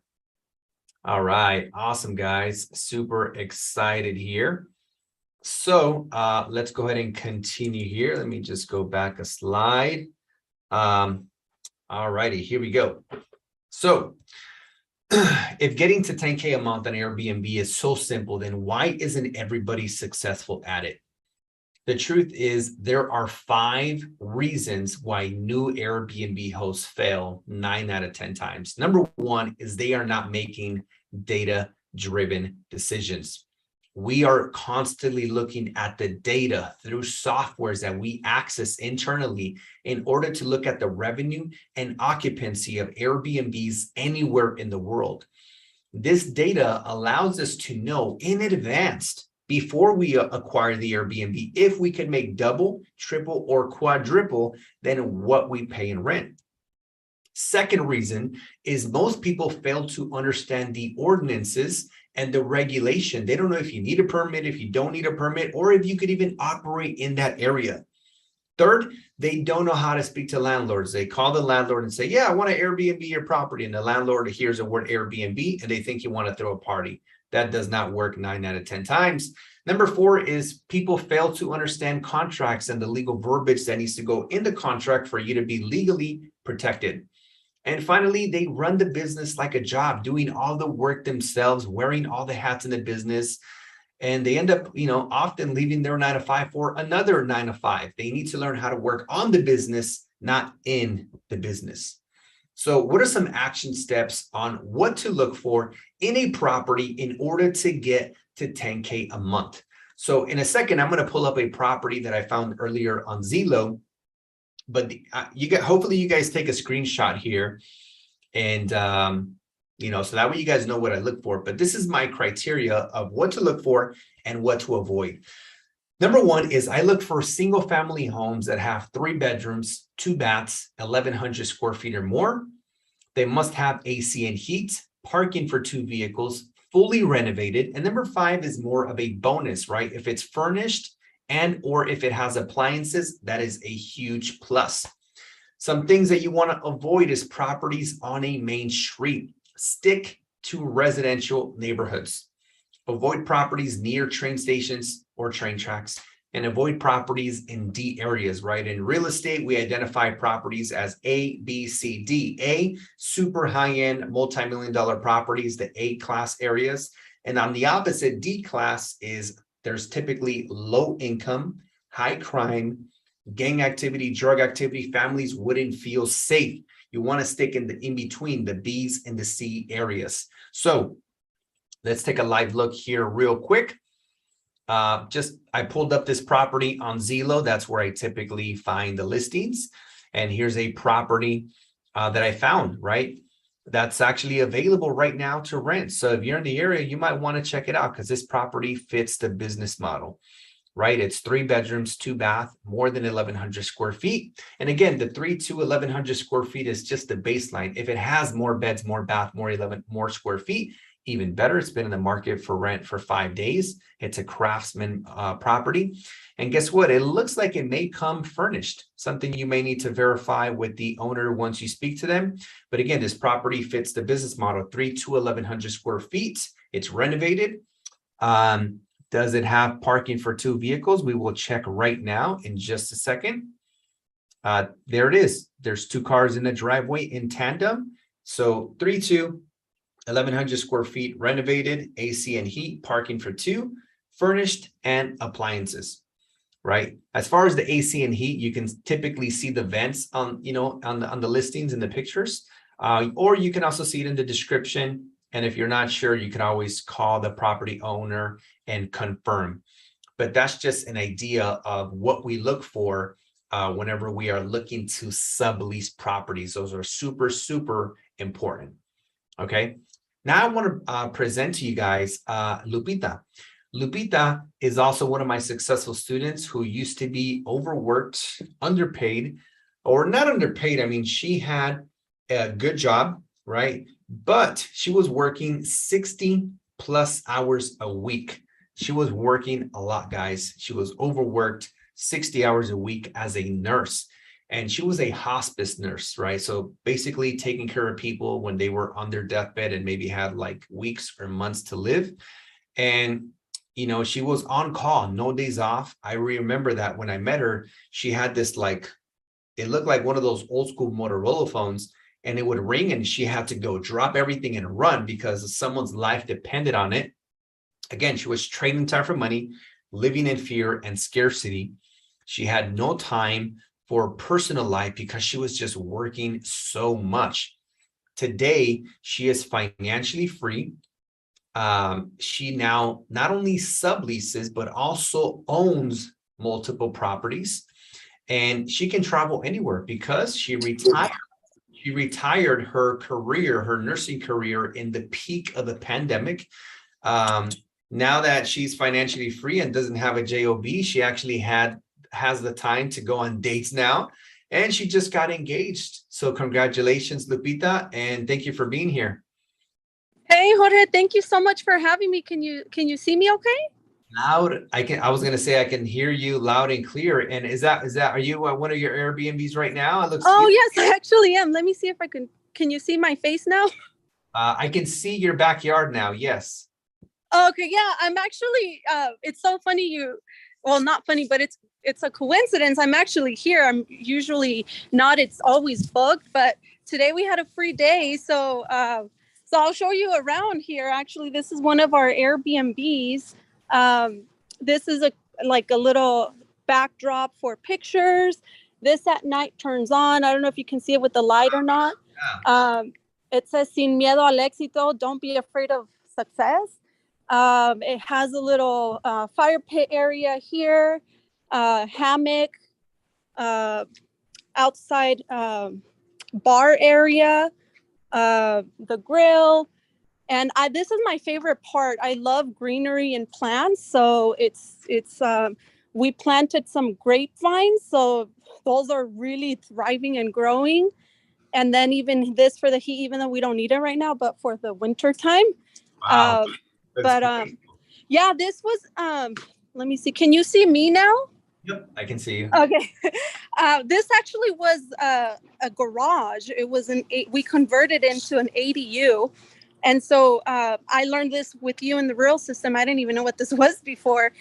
[SPEAKER 2] All right. Awesome, guys. Super excited here. So let's go ahead and continue here. Let me just go back a slide. All righty, here we go. So if getting to 10K a month on Airbnb is so simple, then why isn't everybody successful at it? The truth is, there are 5 reasons why new Airbnb hosts fail 9 out of 10 times. Number 1 is they are not making data-driven decisions. We are constantly looking at the data through softwares that we access internally in order to look at the revenue and occupancy of Airbnbs anywhere in the world. This data allows us to know in advance, before we acquire the Airbnb, if we can make double, triple, or quadruple than what we pay in rent. Second reason is most people fail to understand the ordinances and the regulation. They don't know if you need a permit, if you don't need a permit, or if you could even operate in that area. Third, they don't know how to speak to landlords. They call the landlord and say, yeah, I want to Airbnb your property. And the landlord hears the word Airbnb and they think you want to throw a party. That does not work 9 out of 10 times. Number 4 is people fail to understand contracts and the legal verbiage that needs to go in the contract for you to be legally protected. And finally, they run the business like a job, doing all the work themselves, wearing all the hats in the business. And they end up, often leaving their 9 to 5 for another 9 to 5. They need to learn how to work on the business, not in the business. So what are some action steps on what to look for in a property in order to get to 10K a month? So in a second, I'm going to pull up a property that I found earlier on Zillow, but hopefully you guys take a screenshot here, and so that way you guys know what I look for. But this is my criteria of what to look for and what to avoid. Number one is I look for single family homes that have 3 bedrooms, 2 baths, 1,100 square feet or more. They must have AC and heat, parking for 2 vehicles, fully renovated. And number 5 is more of a bonus, right? If it's furnished and or if it has appliances, that is a huge plus. Some things that you want to avoid is properties on a main street. Stick to residential neighborhoods. Avoid properties near train stations or train tracks, and avoid properties in D areas, right? In real estate, we identify properties as A, B, C, D. A, super high-end, multi-million-dollar properties, the A class areas. And on the opposite, D class is there's typically low income, high crime, gang activity, drug activity. Families wouldn't feel safe. You want to stick in between the B's and the C areas. So let's take a live look here real quick. I pulled up this property on Zillow. That's where I typically find the listings. And here's a property that I found, right? That's actually available right now to rent. So if you're in the area, you might want to check it out because this property fits the business model, right? It's 3 bedrooms, 2 bath, more than 1,100 square feet. And again, the 3 to 1,100 square feet is just the baseline. If it has more beds, more bath, more square feet, even better. It's been in the market for rent for 5 days. It's a craftsman property. And guess what? It looks like it may come furnished, something you may need to verify with the owner once you speak to them. But again, this property fits the business model, 3 to 1,100 square feet. It's renovated. Does it have parking for 2 vehicles? We will check right now in just a second. There it is. There's 2 cars in the driveway in tandem. So 3 to 1,100 square feet, renovated, AC and heat, parking for 2, furnished, and appliances, right? As far as the AC and heat, you can typically see the vents on the listings and the pictures, or you can also see it in the description. And if you're not sure, you can always call the property owner and confirm. But that's just an idea of what we look for whenever we are looking to sublease properties. Those are super, super important. Okay. Now I want to present to you guys Lupita. Lupita is also one of my successful students who used to be overworked, underpaid, or not underpaid. I mean, she had a good job, right? But she was working 60 plus hours a week. She was working a lot, guys. She was overworked 60 hours a week as a nurse. And she was a hospice nurse, right? So basically taking care of people when they were on their deathbed and maybe had like weeks or months to live. And, she was on call, no days off. I remember that when I met her, she had this it looked like one of those old school Motorola phones, and it would ring and she had to go drop everything and run because someone's life depended on it. Again, she was trading time for money, living in fear and scarcity. She had no time for personal life because she was just working so much. Today, she is financially free. She now not only subleases, but also owns multiple properties. And she can travel anywhere because she retired. She retired her career, her nursing career, in the peak of the pandemic. Now that she's financially free and doesn't have a job, she actually has the time to go on dates now, and she just got engaged. So congratulations, Lupita, and thank you for being here.
[SPEAKER 4] Hey, Jorge, thank you so much for having me. Can you see me okay?
[SPEAKER 2] Loud. I was gonna say I can hear you loud and clear. And are you at one of your Airbnbs right now? It looks
[SPEAKER 4] yes, I actually am. Let me see if I can you see my face now?
[SPEAKER 2] I can see your backyard now. Yes.
[SPEAKER 4] Okay, yeah, I'm actually it's so funny not funny, but it's a coincidence. I'm actually here. I'm usually not. It's always booked, but today we had a free day, so I'll show you around here. Actually, this is one of our Airbnbs. This is a little backdrop for pictures. This at night turns on. I don't know if you can see it with the light or not. It says sin miedo al éxito, don't be afraid of success. It has a little fire pit area here, hammock, outside bar area, the grill. And this is my favorite part. I love greenery and plants. So we planted some grapevines. So those are really thriving and growing. And then even this for the heat, even though we don't need it right now, but for the winter time.
[SPEAKER 2] Wow.
[SPEAKER 4] Yeah, this was, let me see. Can you see me now?
[SPEAKER 2] Yep, I can see you.
[SPEAKER 4] Okay. This actually was a garage. It was we converted into an ADU. And so I learned this with you in the real system. I didn't even know what this was before.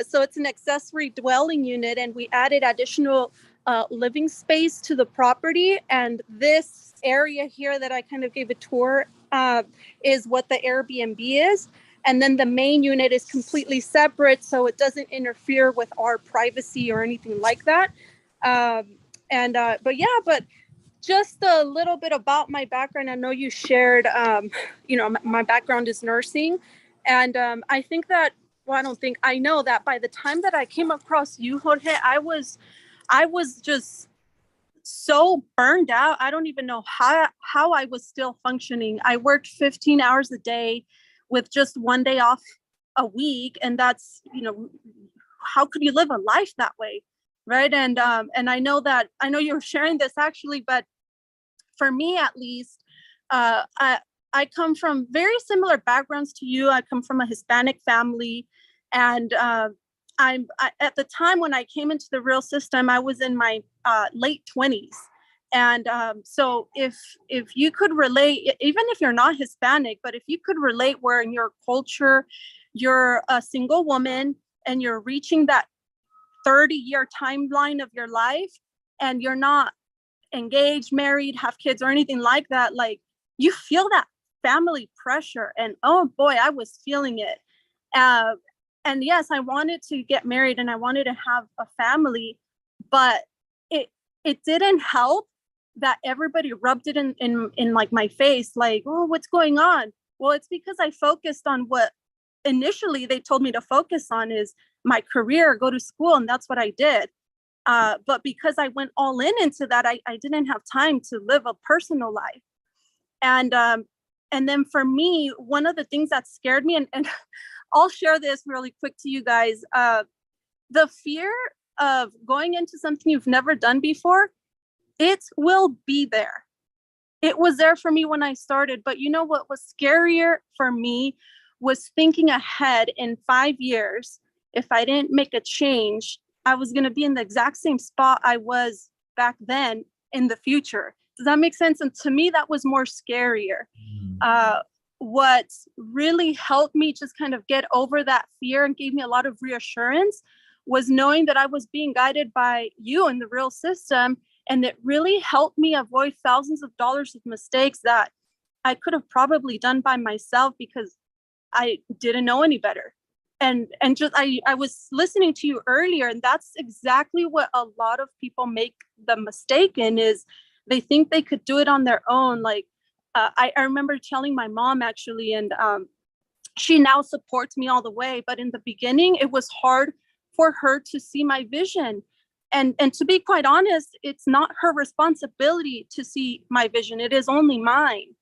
[SPEAKER 4] So it's an accessory dwelling unit, and we added additional living space to the property. And this area here that I kind of gave a tour is what the Airbnb is. And then the main unit is completely separate, so it doesn't interfere with our privacy or anything like that. But just a little bit about my background. I know you shared, my background is nursing. And I think that, I know that by the time that I came across you, Jorge, I was just so burned out. I don't even know how I was still functioning. I worked 15 hours a day with just one day off a week. And that's, how could you live a life that way? Right. And I know you're sharing this actually, but for me, at least, I come from very similar backgrounds to you. I come from a Hispanic family, and at the time when I came into the real system, I was in my late 20s. And so if you could relate, even if you're not Hispanic, but if you could relate where in your culture, you're a single woman and you're reaching that 30-year timeline of your life, and you're not engaged, married, have kids or anything like that, like you feel that family pressure. And oh boy, I was feeling it. And yes, I wanted to get married and I wanted to have a family, but it didn't help that everybody rubbed it in like my face, like, oh, what's going on? Well, it's because I focused on what initially they told me to focus on, is my career, go to school, and that's what I did. But because I went all into that, I didn't have time to live a personal life. And then for me, one of the things that scared me, and I'll share this really quick to you guys, the fear of going into something you've never done before, it will be there. It was there for me when I started. But you know what was scarier for me was thinking ahead in 5 years. If I didn't make a change, I was going to be in the exact same spot I was back then in the future. Does that make sense? And to me, that was more scarier. What really helped me just kind of get over that fear and gave me a lot of reassurance was knowing that I was being guided by you in the real system. And it really helped me avoid thousands of dollars of mistakes that I could have probably done by myself because I didn't know any better. And just I was listening to you earlier, and that's exactly what a lot of people make the mistake in, is they think they could do it on their own. Like I remember telling my mom actually, and she now supports me all the way. But in the beginning, it was hard for her to see my vision. And to be quite honest, it's not her responsibility to see my vision. It is only mine.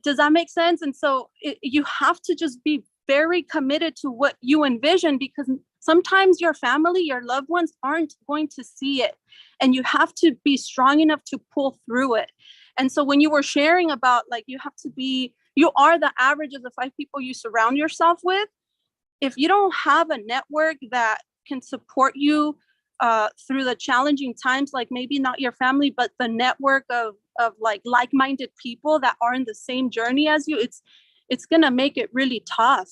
[SPEAKER 4] Does that make sense? And so you have to just be very committed to what you envision, because sometimes your family, your loved ones aren't going to see it. And you have to be strong enough to pull through it. And so when you were sharing about, like, you are the average of the 5 people you surround yourself with. If you don't have a network that can support you through the challenging times, like maybe not your family, but the network of like-minded people that are in the same journey as you, it's going to make it really tough,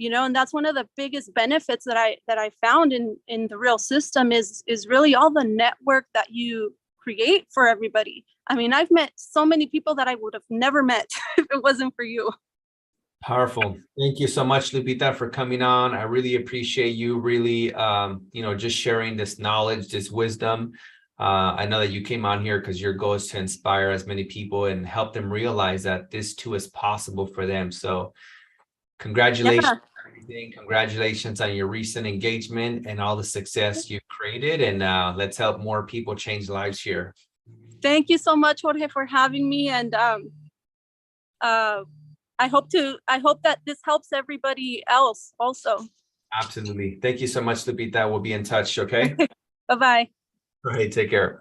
[SPEAKER 4] and that's one of the biggest benefits that I found in the real system is really all the network that you create for everybody. I mean, I've met so many people that I would have never met if it wasn't for you.
[SPEAKER 2] Powerful. Thank you so much, Lupita, for coming on. I really appreciate you really, just sharing this knowledge, this wisdom. I know that you came on here because your goal is to inspire as many people and help them realize that this too is possible for them. So congratulations
[SPEAKER 4] Yeah.
[SPEAKER 2] on everything. Congratulations on your recent engagement and all the success you've created. And let's help more people change lives here.
[SPEAKER 4] Thank you so much, Jorge, for having me. And I hope that this helps everybody else also.
[SPEAKER 2] Absolutely. Thank you so much, Lupita. We'll be in touch. Okay.
[SPEAKER 4] Bye-bye.
[SPEAKER 2] All right. Take care.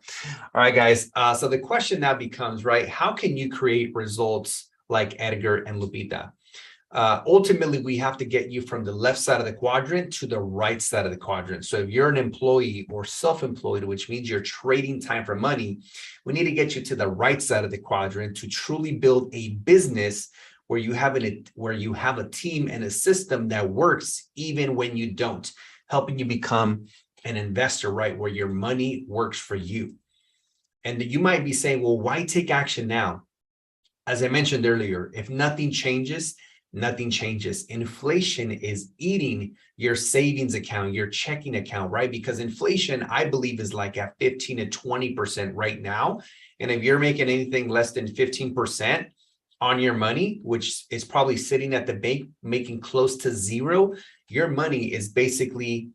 [SPEAKER 2] All right, guys. So the question now becomes, right, how can you create results like Edgar and Lupita? Ultimately, we have to get you from the left side of the quadrant to the right side of the quadrant. So if you're an employee or self-employed, which means you're trading time for money, we need to get you to the right side of the quadrant to truly build a business where you have a team and a system that works even when you don't, helping you become an investor, right, where your money works for you. And you might be saying, well, why take action now? As I mentioned earlier, if nothing changes, nothing changes. Inflation is eating your savings account, your checking account, right? Because inflation, I believe, is like at 15 to 20% right now. And if you're making anything less than 15% on your money, which is probably sitting at the bank making close to zero, your money is basically,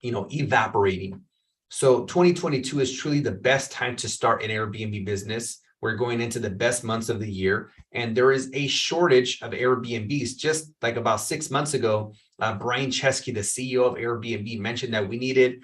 [SPEAKER 2] evaporating. So 2022 is truly the best time to start an Airbnb business. We're going into the best months of the year, and there is a shortage of Airbnbs. Just like about 6 months ago, Brian Chesky, the CEO of Airbnb, mentioned that we needed,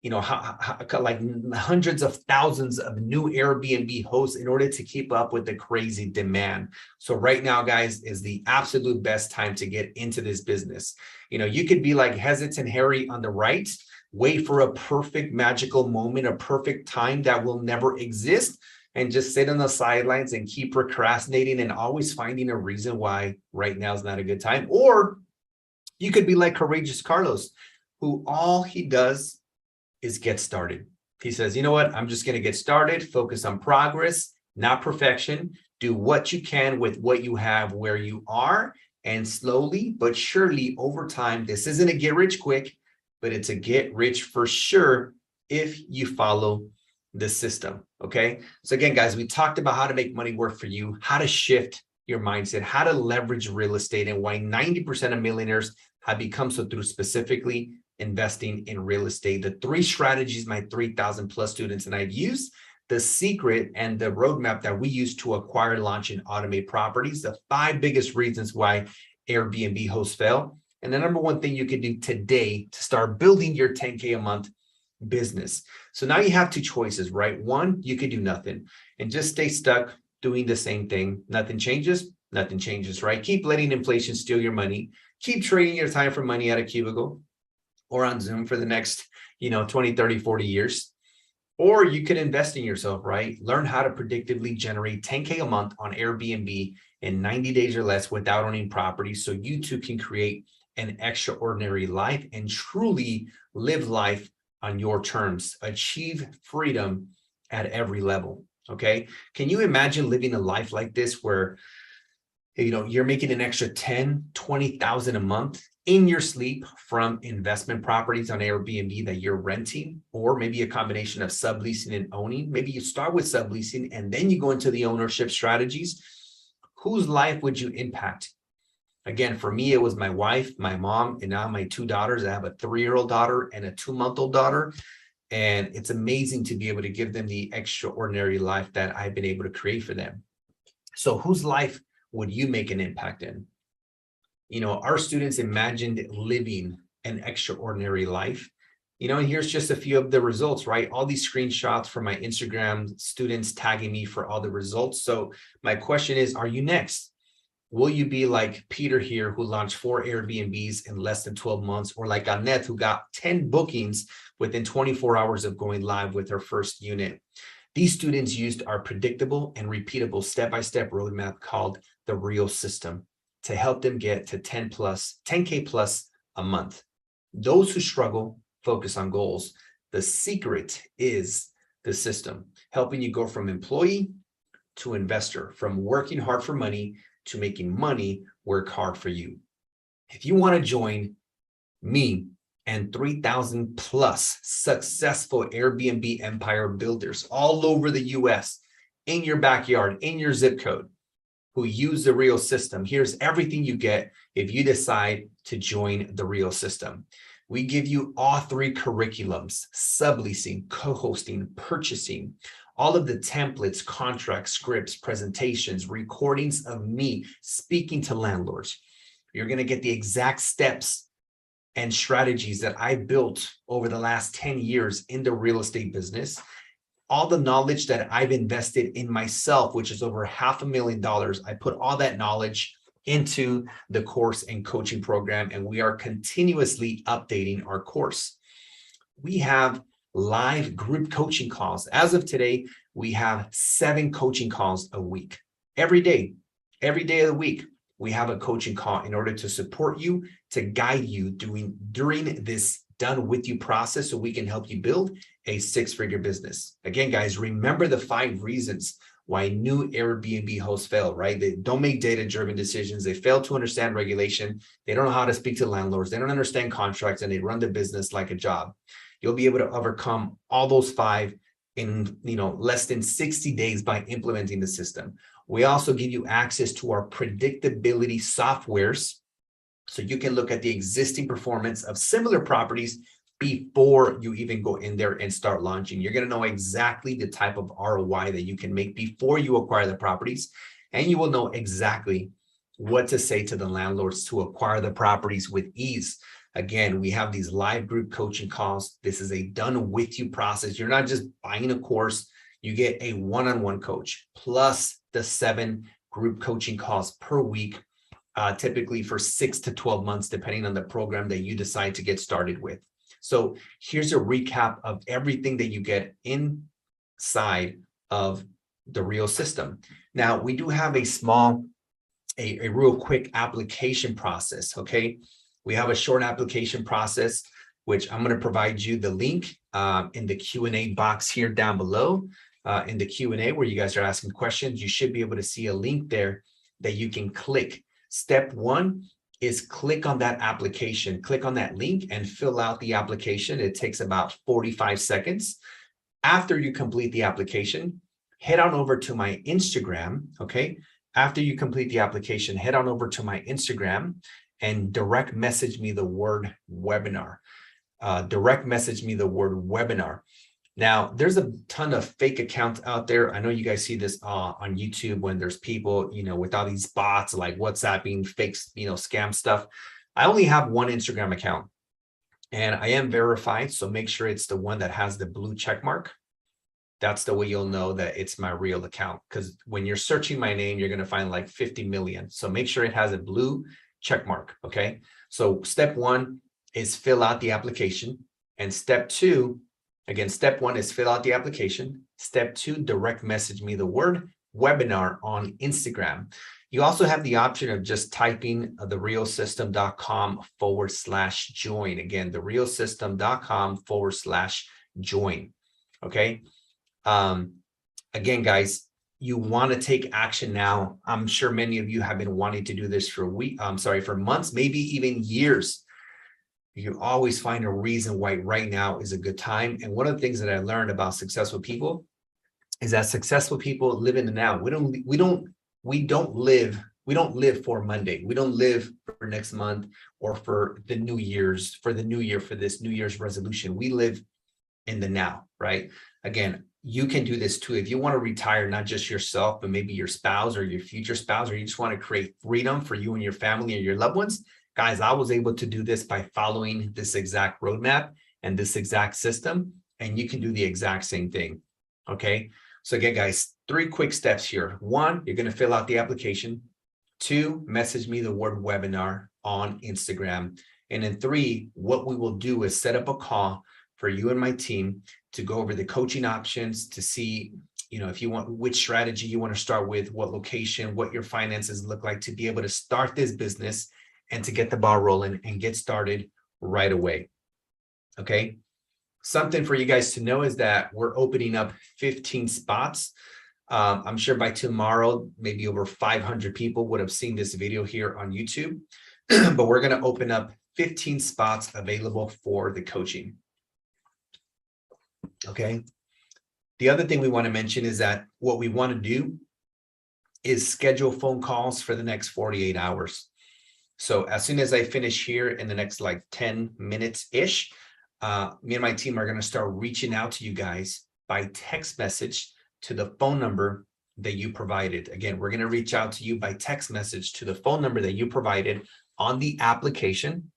[SPEAKER 2] like hundreds of thousands of new Airbnb hosts in order to keep up with the crazy demand. So right now, guys, is the absolute best time to get into this business. You could be like hesitant Harry on the right, wait for a perfect magical moment, a perfect time that will never exist, and just sit on the sidelines and keep procrastinating and always finding a reason why right now is not a good time. Or you could be like Courageous Carlos, who all he does is get started. He says, you know what? I'm just going to get started, focus on progress, not perfection. Do what you can with what you have where you are. And slowly but surely over time, this isn't a get rich quick, but it's a get rich for sure if you follow the system. Okay. So again, guys, we talked about how to make money work for you, how to shift your mindset, how to leverage real estate, and why 90% of millionaires have become so through specifically investing in real estate. The 3 strategies my 3,000 plus students and I've used, the secret and the roadmap that we use to acquire, launch, and automate properties, the 5 biggest reasons why Airbnb hosts fail, and the number 1 thing you can do today to start building your 10K a month business. So now you have 2 choices, right? 1, you could do nothing and just stay stuck doing the same thing. Nothing changes, right? Keep letting inflation steal your money. Keep trading your time for money at a cubicle or on Zoom for the next, 20, 30, 40 years. Or you can invest in yourself, right? Learn how to predictively generate 10K a month on Airbnb in 90 days or less without owning property, so you too can create an extraordinary life and truly live life on your terms. Achieve freedom at every level. Okay. Can you imagine living a life like this where, you're making an extra 10, 20,000 a month in your sleep from investment properties on Airbnb that you're renting, or maybe a combination of subleasing and owning? Maybe you start with subleasing and then you go into the ownership strategies. Whose life would you impact? Again, for me, it was my wife, my mom, and now my 2 daughters. I have a 3-year-old daughter and a 2-month-old daughter. And it's amazing to be able to give them the extraordinary life that I've been able to create for them. So whose life would you make an impact in? Our students imagined living an extraordinary life. And here's just a few of the results, right? All these screenshots from my Instagram, students tagging me for all the results. So my question is, are you next? Will you be like Peter here, who launched 4 Airbnbs in less than 12 months, or like Annette, who got 10 bookings within 24 hours of going live with her first unit? These students used our predictable and repeatable step-by-step roadmap called the Real System to help them get to 10K plus a month. Those who struggle focus on goals. The secret is the system, helping you go from employee to investor, from working hard for money to making money work hard for you. If you want to join me and 3,000 plus successful Airbnb empire builders all over the US, in your backyard, in your zip code, who use the Real system. Here's everything you get if you decide to join the Real system. We give you all three curriculums: subleasing, co-hosting, purchasing, all of the templates, contracts, scripts, presentations, recordings of me speaking to landlords. You're going to get the exact steps and strategies that I built over the last 10 years in the real estate business. All the knowledge that I've invested in myself, which is over $500,000, I put all that knowledge into the course and coaching program, and we are continuously updating our course. We have live group coaching calls. As of today, we have 7 coaching calls a week. Every day of the week, we have a coaching call in order to support you, to guide you during this done with you process, so we can help you build a 6-figure business. Again, guys, remember the 5 reasons why new Airbnb hosts fail, right? They don't make data-driven decisions. They fail to understand regulation. They don't know how to speak to landlords. They don't understand contracts, and they run the business like a job. You'll be able to overcome all those 5 in less than 60 days by implementing the system. We also give you access to our predictability softwares, so you can look at the existing performance of similar properties before you even go in there and start launching. You're going to know exactly the type of ROI that you can make before you acquire the properties, and you will know exactly what to say to the landlords to acquire the properties with ease. Again, we have these live group coaching calls. This is a done with you process. You're not just buying a course. You get a one-on-one coach plus the 7 group coaching calls per week, typically for 6 to 12 months, depending on the program that you decide to get started with. So here's a recap of everything that you get inside of the Real system. Now, we do have a real quick application process, okay? We have a short application process, which I'm going to provide you the link in the Q&A box here down below. In the Q&A where you guys are asking questions, you should be able to see a link there that you can click. Step 1 is click on that application, click on that link and fill out the application. It takes about 45 seconds. After you complete the application, head on over to my Instagram, okay? After you complete the application, head on over to my Instagram and direct message me the word webinar. Direct message me the word webinar. Now, there's a ton of fake accounts out there. I know you guys see this on YouTube when there's people, with all these bots like WhatsApping, fake, scam stuff. I only have one Instagram account and I am verified. So make sure it's the one that has the blue check mark. That's the way you'll know that it's my real account. Because when you're searching my name, you're going to find like 50 million. So make sure it has a blue check mark. Okay. So step 1 is fill out the application. And step 2, again, step 1 is fill out the application. Step 2, direct message me the word webinar on Instagram. You also have the option of just typing therealsystem.com/join. Again, therealsystem.com/join. Okay. Again, guys, you want to take action now. I'm sure many of you have been wanting to do this for for months, maybe even years. You always find a reason why right now is a good time. And one of the things that I learned about successful people is that successful people live in the now. We don't live for Monday. We don't live for next month or for the New Year's, for this New Year's resolution. We live in the now, right? Again, you can do this too. If you want to retire, not just yourself, but maybe your spouse or your future spouse, or you just want to create freedom for you and your family and your loved ones. Guys, I was able to do this by following this exact roadmap and this exact system, and you can do the exact same thing, okay? So again, guys, 3 quick steps here. 1, you're going to fill out the application. 2, message me the word webinar on Instagram. And then 3, what we will do is set up a call for you and my team to go over the coaching options, to see, if you want, which strategy you want to start with, what location, what your finances look like to be able to start this business and to get the ball rolling and get started right away. Okay. Something for you guys to know is that we're opening up 15 spots. I'm sure by tomorrow, maybe over 500 people would have seen this video here on YouTube, but we're going to open up 15 spots available for the coaching. Okay. The other thing we want to mention is that what we want to do is schedule phone calls for the next 48 hours. So as soon as I finish here in the next like 10 minutes-ish, me and my team are going to start reaching out to you guys by text message to the phone number that you provided. Again, we're going to reach out to you by text message to the phone number that you provided on the application,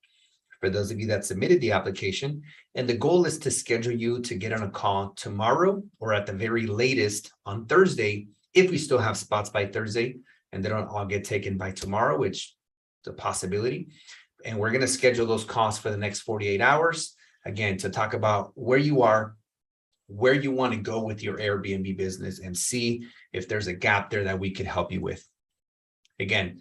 [SPEAKER 2] for those of you that submitted the application. And the goal is to schedule you to get on a call tomorrow or at the very latest on Thursday, if we still have spots by Thursday and they don't all get taken by tomorrow, which is a possibility. And we're going to schedule those calls for the next 48 hours, again, to talk about where you are, where you want to go with your Airbnb business, and see if there's a gap there that we could help you with. Again,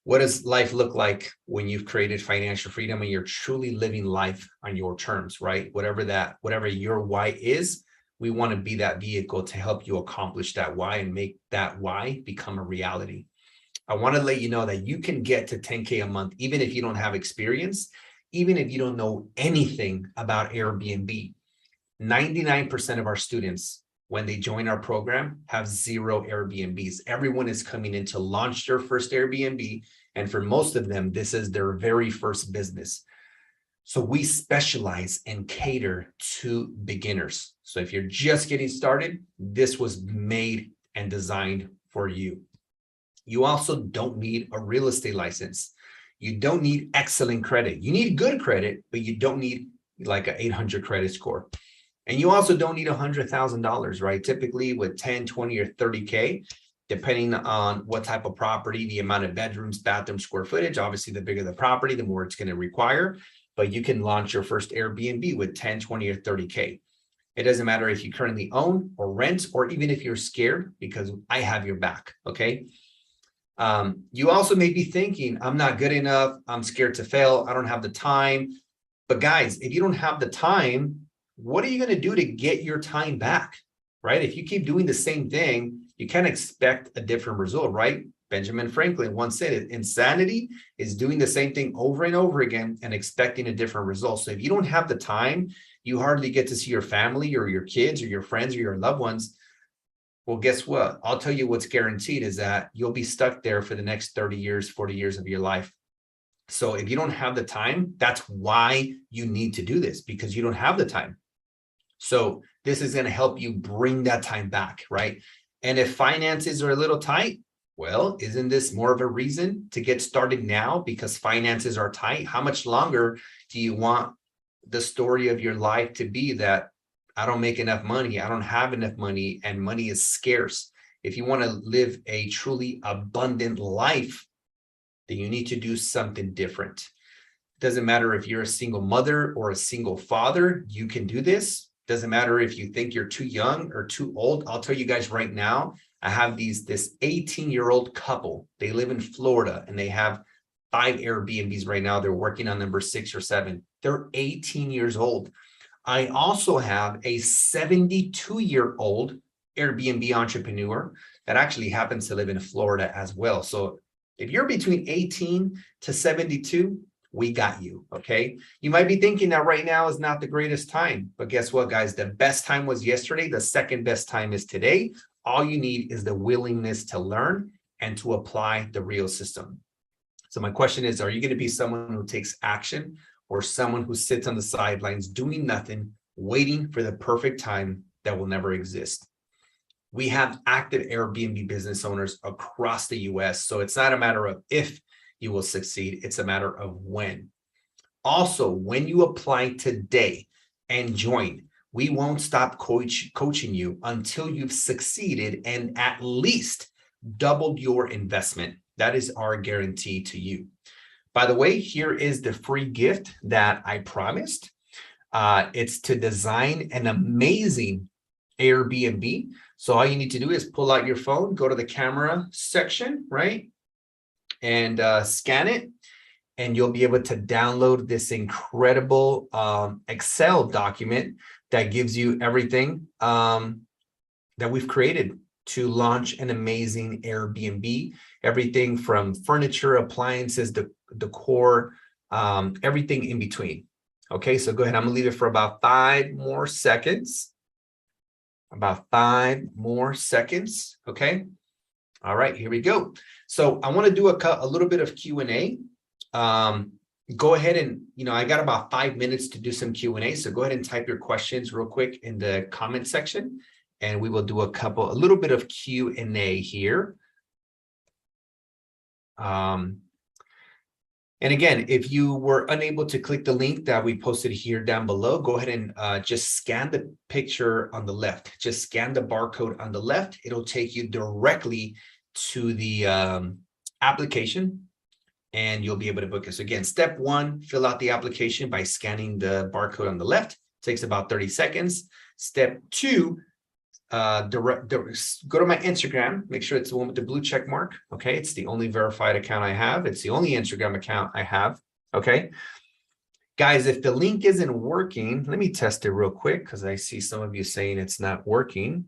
[SPEAKER 2] what does life look like when you've created financial freedom and you're truly living life on your terms, right? Whatever your why is, we want to be that vehicle to help you accomplish that why and make that why become a reality. I want to let you know that you can get to 10K a month, even if you don't have experience, even if you don't know anything about Airbnb. 99% of our students, when they join our program, have 0 Airbnbs. Everyone is coming in to launch their first Airbnb. And for most of them, this is their very first business. So we specialize and cater to beginners. So if you're just getting started, this was made and designed for you. You also don't need a real estate license. You don't need excellent credit. You need good credit, but you don't need like an 800 credit score. And you also don't need $100,000, right? Typically with 10, 20, or 30K, depending on what type of property, the amount of bedrooms, bathrooms, square footage, obviously the bigger the property, the more it's going to require. But you can launch your first Airbnb with 10, 20, or 30K. It doesn't matter if you currently own or rent, or even if you're scared, because I have your back, okay? You also may be thinking, I'm not good enough. I'm scared to fail. I don't have the time. But guys, if you don't have the time, what are you going to do to get your time back, right? If you keep doing the same thing, you can't expect a different result, right? Benjamin Franklin once said it, insanity is doing the same thing over and over again and expecting a different result. So if you don't have the time, you hardly get to see your family or your kids or your friends or your loved ones. Well, guess what? I'll tell you what's guaranteed is that you'll be stuck there for the next 30 years, 40 years of your life. So if you don't have the time, that's why you need to do this, because you don't have the time. So this is going to help you bring that time back, right? And if finances are a little tight, well, isn't this more of a reason to get started now because finances are tight? How much longer do you want the story of your life to be that I don't make enough money, I don't have enough money, and money is scarce? If you want to live a truly abundant life, then you need to do something different. It doesn't matter if you're a single mother or a single father, you can do this. Doesn't matter if you think you're too young or too old. I'll tell you guys right now, I have this 18-year-old couple. They live in Florida and they have 5 Airbnbs right now. They're working on number 6 or 7. They're 18 years old. I also have a 72-year-old Airbnb entrepreneur that actually happens to live in Florida as well. So if you're between 18 to 72, we got you, okay? You might be thinking that right now is not the greatest time, but guess what, guys? The best time was yesterday. The second best time is today. All you need is the willingness to learn and to apply the real system. So my question is, are you going to be someone who takes action or someone who sits on the sidelines doing nothing, waiting for the perfect time that will never exist? We have active Airbnb business owners across the US, so it's not a matter of if you will succeed, it's a matter of when. Also, when you apply today and join, we won't stop coaching you until you've succeeded and at least doubled your investment. That is our guarantee to you. By the way, here is the free gift that I promised. It's to design an amazing Airbnb. So all you need to do is pull out your phone, go to the camera section, right? And scan it. And you'll be able to download this incredible Excel document that gives you everything that we've created to launch an amazing Airbnb. Everything from furniture, appliances, decor, everything in between. Okay, so go ahead. I'm gonna leave it for about 5 more seconds. About 5 more seconds. Okay. All right, here we go. So I want to do a little bit of Q&A. Go ahead and, I got about 5 minutes to do some Q&A. So go ahead and type your questions real quick in the comment section, and we will do a little bit of Q&A here. And again, if you were unable to click the link that we posted here down below, go ahead and just scan the picture on the left. Just scan the barcode on the left. It'll take you directly to the application, and you'll be able to book it. So again, step 1, fill out the application by scanning the barcode on the left. It takes about 30 seconds. Step 2, go to my Instagram, make sure it's the one with the blue check mark. Okay, it's the only verified account I have. It's the only Instagram account I have. Okay, guys, if the link isn't working, let me test it real quick, because I see some of you saying it's not working.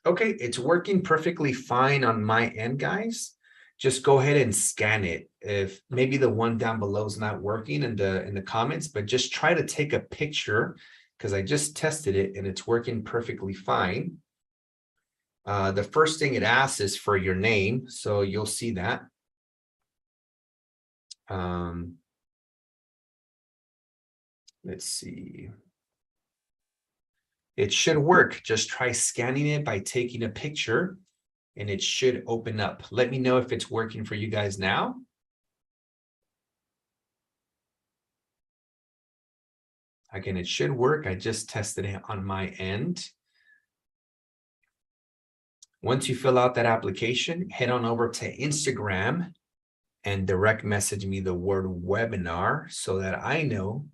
[SPEAKER 2] Okay, it's working perfectly fine on my end, guys. Just go ahead and scan it. If maybe the one down below is not working in the comments, but just try to take a picture, because I just tested it and it's working perfectly fine. The first thing it asks is for your name, so you'll see that. Let's see. It should work. Just try scanning it by taking a picture, and it should open up. Let me know if it's working for you guys now. Again, it should work. I just tested it on my end. Once you fill out that application, head on over to Instagram and direct message me the word webinar so that I know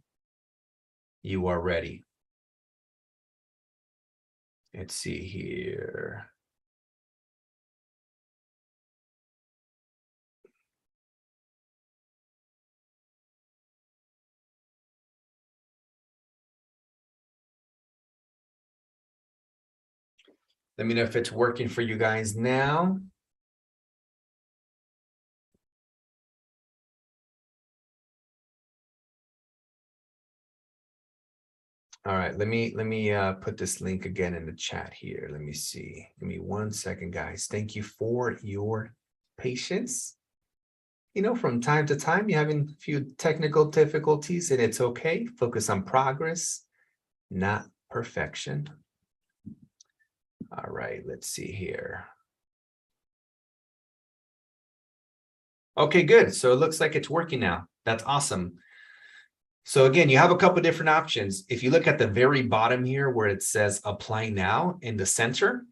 [SPEAKER 2] you are ready. Let's see here. Let me know if it's working for you guys now. All right, let me put this link again in the chat here. Let me see. Give me 1 second, guys. Thank you for your patience. From time to time, you're having a few technical difficulties, and it's okay. Focus on progress, not perfection. All right, let's see here. Okay, good. So it looks like it's working now. That's awesome. So again, you have a couple of different options. If you look at the very bottom here where it says apply now in the center,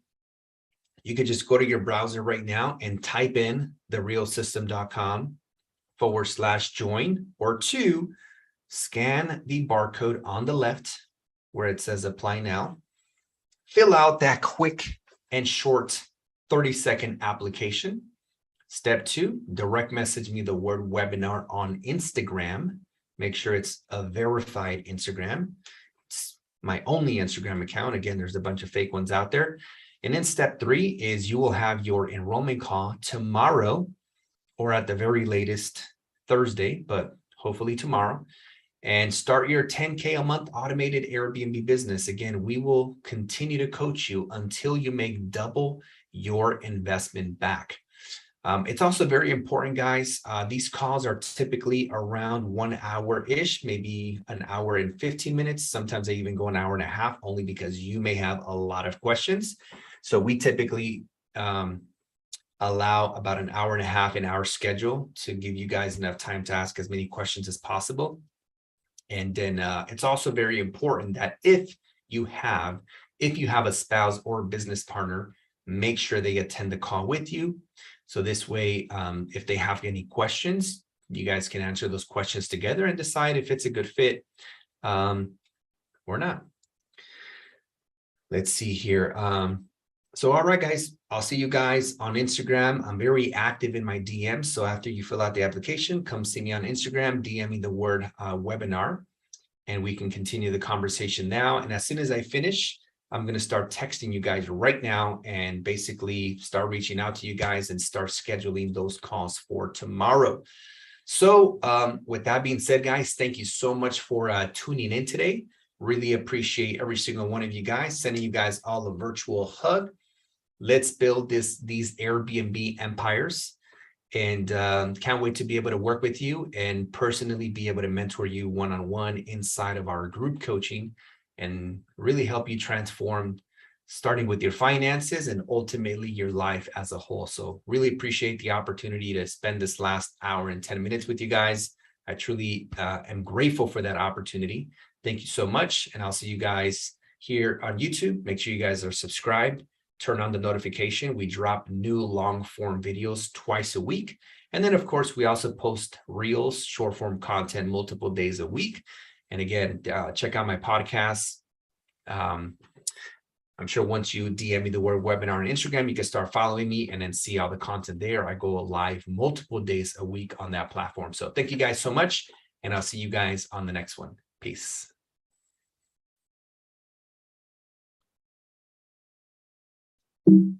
[SPEAKER 2] you could just go to your browser right now and type in therealsystem.com/join, or 2, scan the barcode on the left where it says apply now. Fill out that quick and short 30-second application. Step 2, direct message me the word webinar on Instagram. Make sure it's a verified Instagram. It's my only Instagram account. Again, there's a bunch of fake ones out there. And then step 3 is you will have your enrollment call tomorrow, or at the very latest Thursday, but hopefully tomorrow. And start your 10K a month automated Airbnb business. Again, we will continue to coach you until you make double your investment back. It's also very important, guys. These calls are typically around 1 hour-ish, maybe an hour and 15 minutes. Sometimes they even go an hour and a half, only because you may have a lot of questions. So we typically allow about an hour and a half in our schedule to give you guys enough time to ask as many questions as possible. And then it's also very important that if you have a spouse or a business partner, make sure they attend the call with you. So this way, if they have any questions, you guys can answer those questions together and decide if it's a good fit or not. Let's see here. So, all right, guys, I'll see you guys on Instagram. I'm very active in my DMs. So after you fill out the application, come see me on Instagram, DM me the word webinar, and we can continue the conversation now. And as soon as I finish, I'm going to start texting you guys right now and basically start reaching out to you guys and start scheduling those calls for tomorrow. So with that being said, guys, thank you so much for tuning in today. Really appreciate every single one of you guys. Sending you guys all a virtual hug. Let's build these Airbnb empires. And can't wait to be able to work with you and personally be able to mentor you one-on-one inside of our group coaching and really help you transform, starting with your finances and ultimately your life as a whole. So really appreciate the opportunity to spend this last hour and 10 minutes with you guys. I truly am grateful for that opportunity. Thank you so much. And I'll see you guys here on YouTube. Make sure you guys are subscribed. Turn on the notification. We drop new long form videos twice a week. And then, of course, we also post reels, short form content multiple days a week. And again, check out my podcasts. I'm sure once you DM me the word webinar on Instagram, you can start following me and then see all the content there. I go live multiple days a week on that platform. So thank you guys so much. And I'll see you guys on the next one. Peace.
[SPEAKER 1] Thank you.